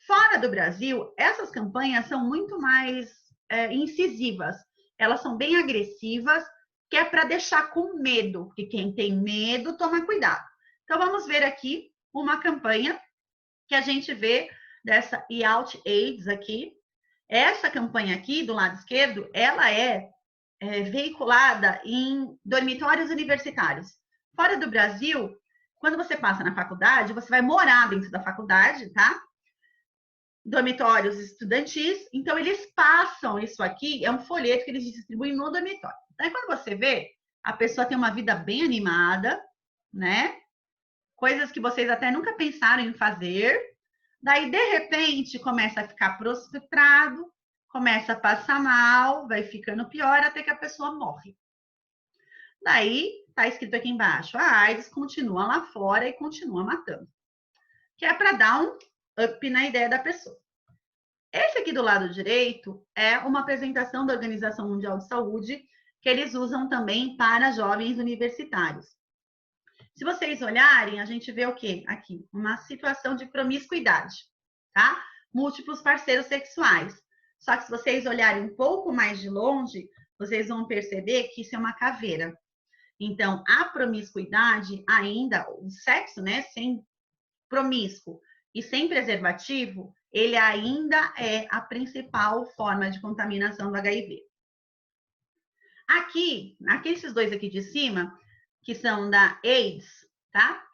Fora do Brasil, essas campanhas são muito mais incisivas. Elas são bem agressivas, que é para deixar com medo, porque quem tem medo toma cuidado. Então, vamos ver aqui uma campanha que a gente vê dessa Out AIDS aqui. Essa campanha aqui, do lado esquerdo, ela é veiculada em dormitórios universitários. Fora do Brasil, quando você passa na faculdade, você vai morar dentro da faculdade, tá? Dormitórios estudantis, então eles passam isso aqui, é um folheto que eles distribuem no dormitório. Daí quando você vê, a pessoa tem uma vida bem animada, né? Coisas que vocês até nunca pensaram em fazer. Daí, de repente, começa a ficar prostrado, começa a passar mal, vai ficando pior até que a pessoa morre. Daí, tá escrito aqui embaixo, a AIDS continua lá fora e continua matando. Que é para dar um up na ideia da pessoa. Esse aqui do lado direito é uma apresentação da Organização Mundial de Saúde que eles usam também para jovens universitários. Se vocês olharem, a gente vê o quê? Aqui, uma situação de promiscuidade, tá? Múltiplos parceiros sexuais. Só que se vocês olharem um pouco mais de longe, vocês vão perceber que isso é uma caveira. Então, a promiscuidade ainda, o sexo, né, sem promíscuo e sem preservativo, ele ainda é a principal forma de contaminação do HIV. Aqui, esses dois aqui de cima, que são da AIDS, tá?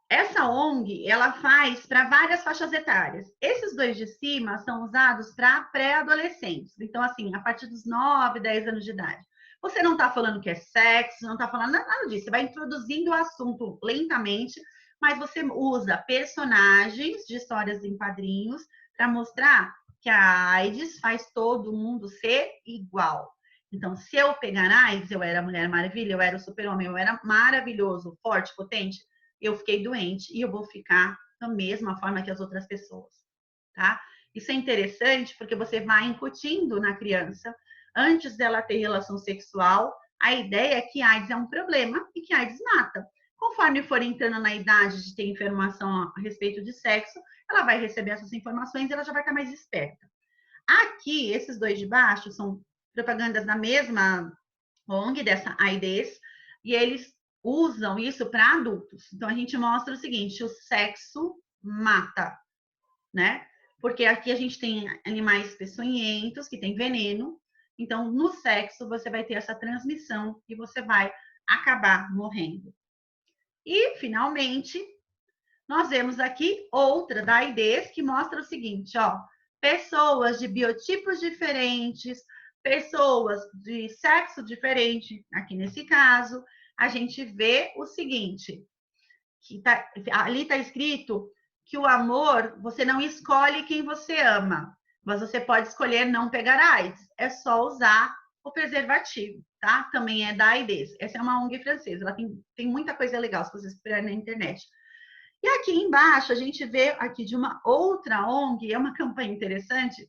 Essa ONG, ela faz para várias faixas etárias. Esses dois de cima são usados para pré-adolescentes. Então, assim, a partir dos 9, 10 anos de idade. Você não está falando que é sexo, não está falando nada disso. Você vai introduzindo o assunto lentamente, mas você usa personagens de histórias em quadrinhos para mostrar que a AIDS faz todo mundo ser igual. Então, se eu pegar AIDS, eu era a Mulher Maravilha, eu era o super-homem, eu era maravilhoso, forte, potente, eu fiquei doente e eu vou ficar da mesma forma que as outras pessoas, tá? Isso é interessante porque você vai incutindo na criança, antes dela ter relação sexual, a ideia é que AIDS é um problema e que AIDS mata. Conforme for entrando na idade de ter informação a respeito de sexo, ela vai receber essas informações e ela já vai estar mais esperta. Aqui, esses dois de baixo são propagandas da mesma ONG, dessa AIDS, e eles usam isso para adultos. Então, a gente mostra o seguinte, o sexo mata, né? Porque aqui a gente tem animais peçonhentos, que tem veneno, então, no sexo, você vai ter essa transmissão e você vai acabar morrendo. E, finalmente, nós vemos aqui outra da AIDS que mostra o seguinte, ó, pessoas de biotipos diferentes, pessoas de sexo diferente, aqui nesse caso, a gente vê o seguinte, que ali está escrito que o amor, você não escolhe quem você ama, mas você pode escolher não pegar AIDS. É só usar o preservativo, tá? Também é da AIDS. Essa é uma ONG francesa, ela tem muita coisa legal se vocês procurarem na internet. E aqui embaixo a gente vê aqui de uma outra ONG, é uma campanha interessante,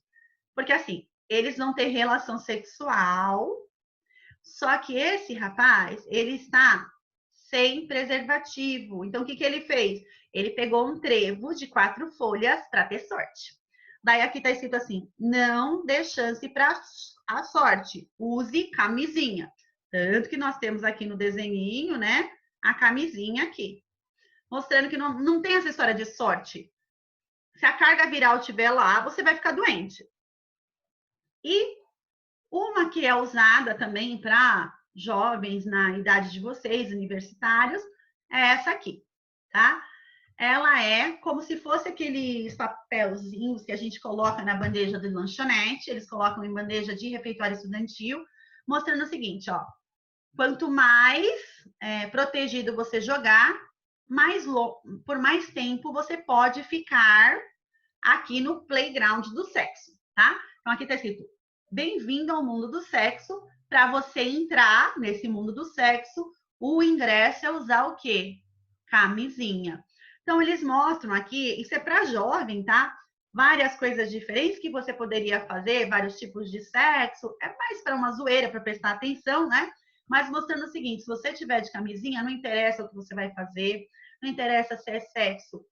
porque assim, eles vão ter relação sexual, só que esse rapaz, ele está sem preservativo. Então, o que ele fez? Ele pegou um trevo de 4 folhas para ter sorte. Daí aqui está escrito assim, não dê chance para a sorte, use camisinha. Tanto que nós temos aqui no desenhinho, né, a camisinha aqui. Mostrando que não tem essa história de sorte. Se a carga viral estiver lá, você vai ficar doente. E uma que é usada também para jovens na idade de vocês, universitários, é essa aqui, tá? Ela é como se fosse aqueles papelzinhos que a gente coloca na bandeja de lanchonete, eles colocam em bandeja de refeitório estudantil, mostrando o seguinte, ó, quanto mais protegido você jogar, por mais tempo você pode ficar aqui no playground do sexo, tá? Então aqui tá escrito, bem-vindo ao mundo do sexo. Para você entrar nesse mundo do sexo, o ingresso é usar o quê? Camisinha. Então eles mostram aqui, isso é para jovem, tá? Várias coisas diferentes que você poderia fazer, vários tipos de sexo, é mais para uma zoeira, para prestar atenção, né? Mas mostrando o seguinte, se você tiver de camisinha, não interessa o que você vai fazer, não interessa se é sexo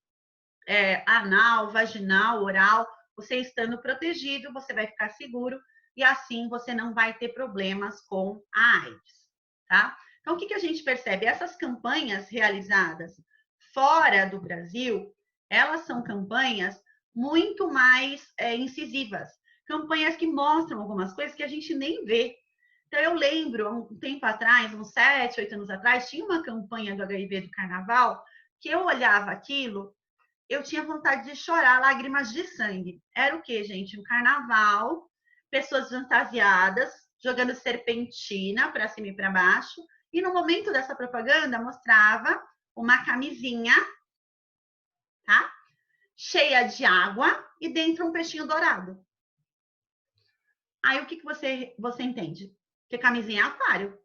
anal, vaginal, oral, você estando protegido, você vai ficar seguro e assim você não vai ter problemas com a AIDS, tá? Então, o que a gente percebe? Essas campanhas realizadas fora do Brasil, elas são campanhas muito mais incisivas, campanhas que mostram algumas coisas que a gente nem vê. Então, eu lembro, há um tempo atrás, uns 7, 8 anos atrás, tinha uma campanha do HIV do Carnaval, que eu olhava aquilo, eu tinha vontade de chorar, lágrimas de sangue. Era o quê, gente? Um carnaval, pessoas fantasiadas, jogando serpentina para cima e para baixo, e no momento dessa propaganda mostrava uma camisinha, tá? Cheia de água e dentro um peixinho dourado. Aí o que você entende? Que camisinha é aquário.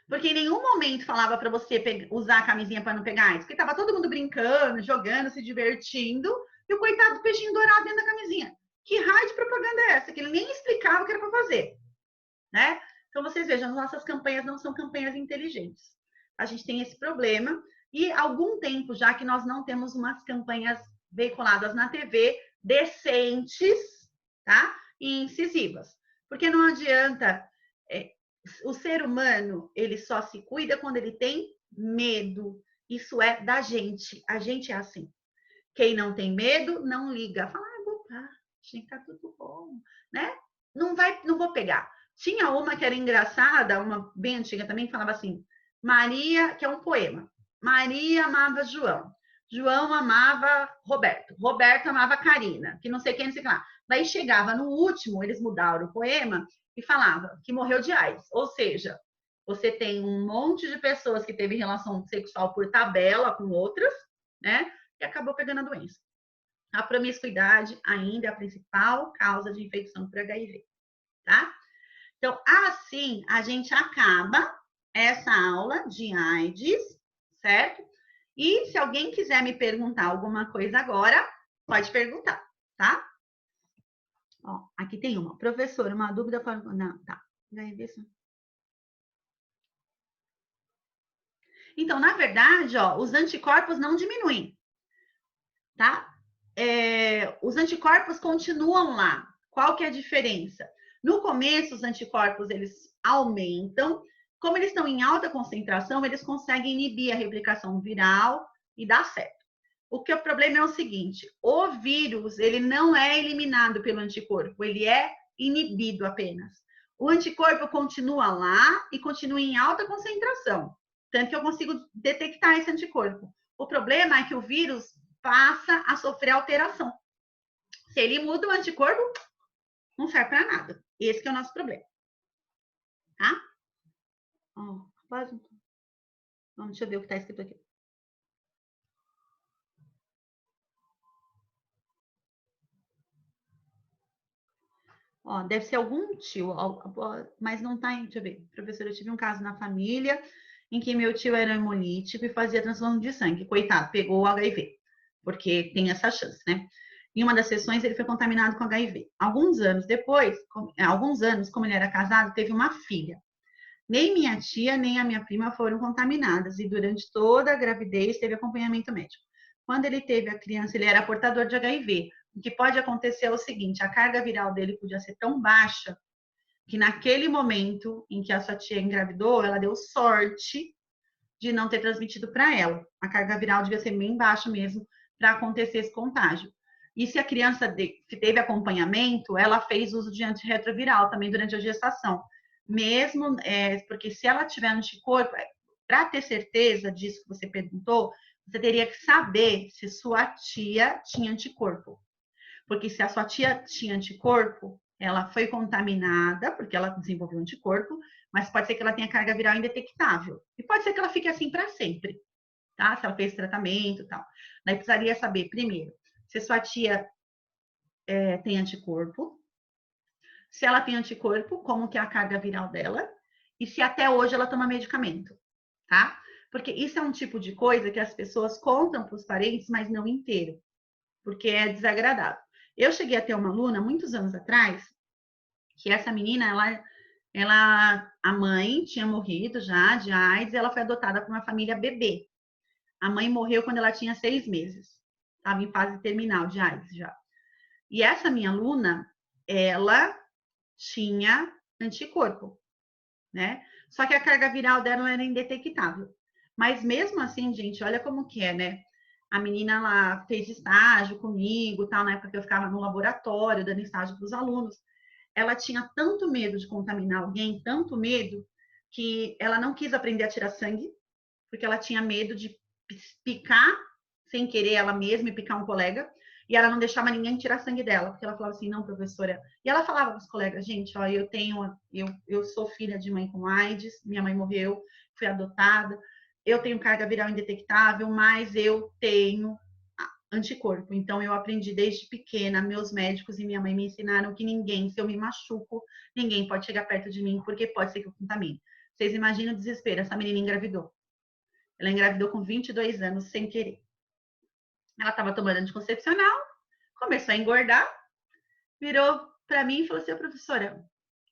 Porque em nenhum momento falava para você usar a camisinha para não pegar AIDS, porque estava todo mundo brincando, jogando, se divertindo, e o coitado do peixinho dourado dentro da camisinha. Que raio de propaganda é essa? Que ele nem explicava o que era para fazer, né? Então vocês vejam, as nossas campanhas não são campanhas inteligentes. A gente tem esse problema e há algum tempo já que nós não temos umas campanhas veiculadas na TV decentes, tá? E incisivas. Porque não adianta o ser humano, ele só se cuida quando ele tem medo. Isso é da gente. A gente é assim. Quem não tem medo, não liga. Fala, bobagem, tá tudo bom, né? Não vou pegar. Tinha uma que era engraçada, uma bem antiga também, que falava assim, Maria, que é um poema. Maria amava João. João amava Roberto. Roberto amava Karina, que não sei quem, não sei o que lá. Daí chegava no último, eles mudaram o poema e falava que morreu de AIDS. Ou seja, você tem um monte de pessoas que teve relação sexual por tabela com outras, né? E acabou pegando a doença. A promiscuidade ainda é a principal causa de infecção por HIV, tá? Então, assim, a gente acaba essa aula de AIDS, certo? E se alguém quiser me perguntar alguma coisa agora, pode perguntar, tá? Ó, aqui tem uma. Professor, uma dúvida para... Não, tá. Então, na verdade, ó, os anticorpos não diminuem, tá? Os anticorpos continuam lá. Qual que é a diferença? No começo, os anticorpos, eles aumentam. Como eles estão em alta concentração, eles conseguem inibir a replicação viral e dá certo. O problema é o seguinte, o vírus, ele não é eliminado pelo anticorpo, ele é inibido apenas. O anticorpo continua lá e continua em alta concentração, tanto que eu consigo detectar esse anticorpo. O problema é que o vírus passa a sofrer alteração. Se ele muda o anticorpo, não serve para nada. Esse que é o nosso problema. Tá? Ó, deixa eu ver o que está escrito aqui. Ó, deve ser algum tio, mas não tá em. Deixa eu ver. Professora, eu tive um caso na família em que meu tio era hemolítico e fazia transfusão de sangue. Coitado, pegou o HIV, porque tem essa chance, né? Em uma das sessões, ele foi contaminado com HIV. Alguns anos depois, como ele era casado, teve uma filha. Nem minha tia, nem a minha prima foram contaminadas e durante toda a gravidez teve acompanhamento médico. Quando ele teve a criança, ele era portador de HIV. O que pode acontecer é o seguinte: a carga viral dele podia ser tão baixa que naquele momento em que a sua tia engravidou, ela deu sorte de não ter transmitido para ela. A carga viral devia ser bem baixa mesmo para acontecer esse contágio. E se a criança teve acompanhamento, ela fez uso de antirretroviral também durante a gestação. Mesmo, porque se ela tiver anticorpo, para ter certeza disso que você perguntou, você teria que saber se sua tia tinha anticorpo. Porque se a sua tia tinha anticorpo, ela foi contaminada, porque ela desenvolveu anticorpo, mas pode ser que ela tenha carga viral indetectável. E pode ser que ela fique assim para sempre, tá? Se ela fez tratamento e tal. Daí precisaria saber, primeiro, se sua tia tem anticorpo, se ela tem anticorpo, como que é a carga viral dela, e se até hoje ela toma medicamento, tá? Porque isso é um tipo de coisa que as pessoas contam para os parentes, mas não inteiro, porque é desagradável. Eu cheguei a ter uma aluna, muitos anos atrás, que essa menina, a mãe tinha morrido já de AIDS e ela foi adotada por uma família bebê. A mãe morreu quando ela tinha 6 meses. estava em fase terminal de AIDS já. E essa minha aluna, ela tinha anticorpo, né? Só que a carga viral dela era indetectável. Mas mesmo assim, gente, olha como que é, né? A menina lá fez estágio comigo, tal, na época que eu ficava no laboratório, dando estágio para os alunos. Ela tinha tanto medo de contaminar alguém, tanto medo, que ela não quis aprender a tirar sangue, porque ela tinha medo de picar sem querer ela mesma e picar um colega. E ela não deixava ninguém tirar sangue dela, porque ela falava assim, não, professora. E ela falava para os colegas, gente, ó, eu sou filha de mãe com AIDS, minha mãe morreu, fui adotada, eu tenho carga viral indetectável, mas eu tenho anticorpo. Então, eu aprendi desde pequena, meus médicos e minha mãe me ensinaram que ninguém, se eu me machuco, ninguém pode chegar perto de mim, porque pode ser que eu contamine. Vocês imaginam o desespero, essa menina engravidou. Ela engravidou com 22 anos, sem querer. Ela estava tomando anticoncepcional, começou a engordar, virou para mim e falou assim, professora,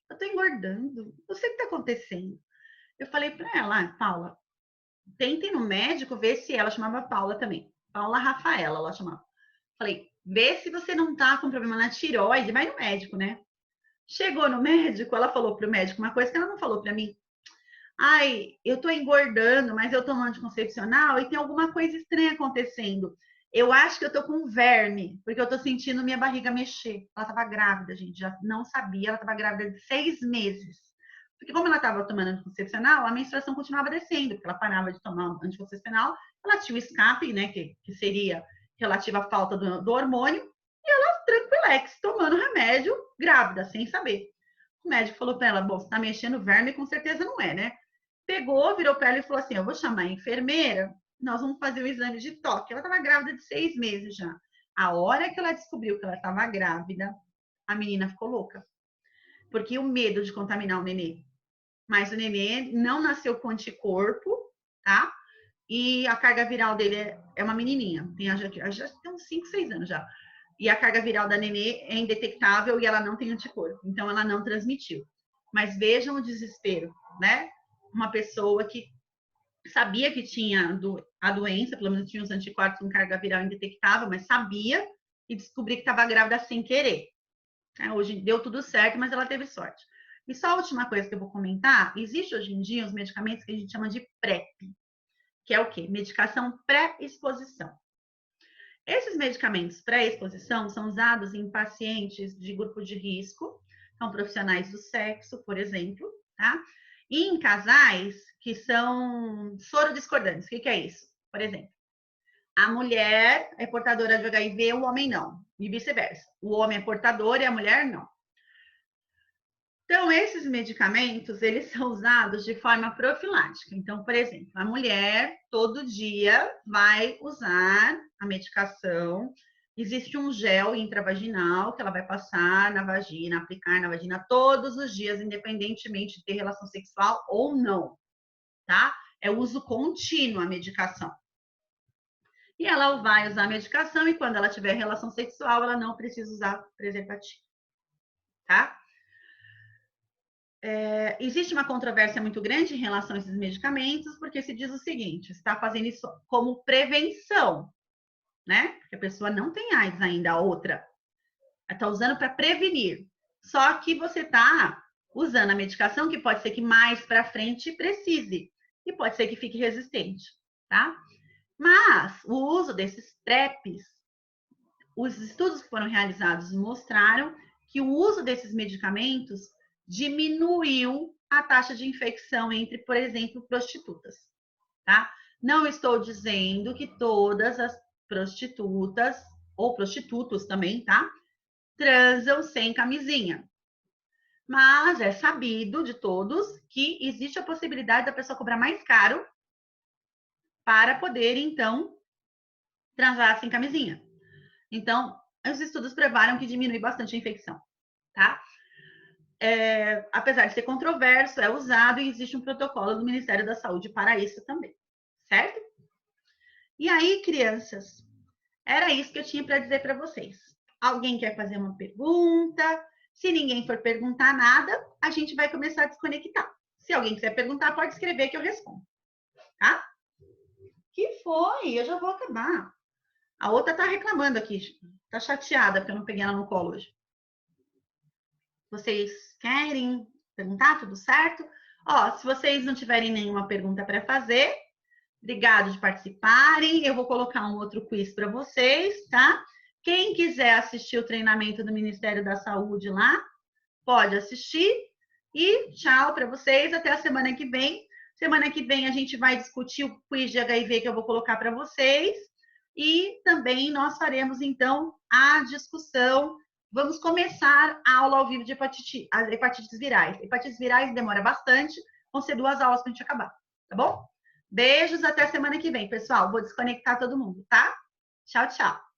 eu estou engordando, não sei o que está acontecendo. Eu falei para ela, Paula, tentem no médico ver se ela chamava Paula também. Paula Rafaela, ela chamava. Falei, vê se você não tá com problema na tireoide, vai no médico, né? Chegou no médico, ela falou pro médico uma coisa que ela não falou para mim. Ai, eu tô engordando, mas eu tomo anticoncepcional e tem alguma coisa estranha acontecendo. Eu acho que eu tô com verme, porque eu tô sentindo minha barriga mexer. Ela tava grávida, gente, já não sabia, ela tava grávida de 6 meses. Porque como ela estava tomando anticoncepcional, a menstruação continuava descendo, porque ela parava de tomar anticoncepcional, ela tinha o escape, né, que seria relativo à falta do hormônio, e ela tranquilex, tomando remédio, grávida, sem saber. O médico falou para ela, bom, você tá mexendo verme, com certeza não é, né? Pegou, virou para ela e falou assim, eu vou chamar a enfermeira, nós vamos fazer o exame de toque. Ela estava grávida de 6 meses já. A hora que ela descobriu que ela estava grávida, a menina ficou louca. Porque o medo de contaminar o nenê. Mas o nenê não nasceu com anticorpo, tá? E a carga viral dele é uma menininha, já tem uns 5, 6 anos já. E a carga viral da nenê é indetectável e ela não tem anticorpo, então ela não transmitiu. Mas vejam o desespero, né? Uma pessoa que sabia que tinha a doença, pelo menos tinha os anticorpos com carga viral indetectável, mas sabia e descobri que estava grávida sem querer. Hoje deu tudo certo, mas ela teve sorte. E só a última coisa que eu vou comentar, existe hoje em dia os medicamentos que a gente chama de PrEP, que é o quê? Medicação pré-exposição. Esses medicamentos pré-exposição são usados em pacientes de grupo de risco, então profissionais do sexo, por exemplo, tá? E em casais que são sorodiscordantes. O que é isso? Por exemplo, a mulher é portadora de HIV, o homem não, e vice-versa. O homem é portador e a mulher não. Então, esses medicamentos, eles são usados de forma profilática. Então, por exemplo, a mulher todo dia vai usar a medicação. Existe um gel intravaginal que ela vai passar na vagina, aplicar na vagina todos os dias, independentemente de ter relação sexual ou não, tá? É uso contínuo a medicação. E ela vai usar a medicação e quando ela tiver relação sexual, ela não precisa usar preservativo, tá? Existe uma controvérsia muito grande em relação a esses medicamentos, porque se diz o seguinte: está fazendo isso como prevenção, né? Porque a pessoa não tem AIDS ainda, a outra. Está usando para prevenir. Só que você está usando a medicação que pode ser que mais para frente precise. E pode ser que fique resistente, tá? Mas o uso desses PrEPs, os estudos que foram realizados mostraram que o uso desses medicamentos diminuiu a taxa de infecção entre, por exemplo, prostitutas, tá? Não estou dizendo que todas as prostitutas, ou prostitutos também, tá? Transam sem camisinha. Mas é sabido de todos que existe a possibilidade da pessoa cobrar mais caro para poder, então, transar sem camisinha. Então, os estudos provaram que diminui bastante a infecção, tá? Apesar de ser controverso, é usado e existe um protocolo do Ministério da Saúde para isso também, certo? E aí, crianças, era isso que eu tinha para dizer para vocês. Alguém quer fazer uma pergunta? Se ninguém for perguntar nada, a gente vai começar a desconectar. Se alguém quiser perguntar, pode escrever que eu respondo, tá? Que foi? Eu já vou acabar. A outra tá reclamando aqui, tá chateada porque eu não peguei ela no colo hoje. Vocês querem perguntar? Tudo certo? Ó, se vocês não tiverem nenhuma pergunta para fazer, obrigado de participarem. Eu vou colocar um outro quiz para vocês, tá? Quem quiser assistir o treinamento do Ministério da Saúde lá, pode assistir. E tchau para vocês. Até a semana que vem. Semana que vem a gente vai discutir o quiz de HIV que eu vou colocar para vocês. E também nós faremos, então, a discussão. Vamos começar a aula ao vivo de hepatites virais. Hepatites virais demora bastante. Vão ser 2 aulas para a gente acabar. Tá bom? Beijos, até semana que vem, pessoal. Vou desconectar todo mundo, tá? Tchau, tchau.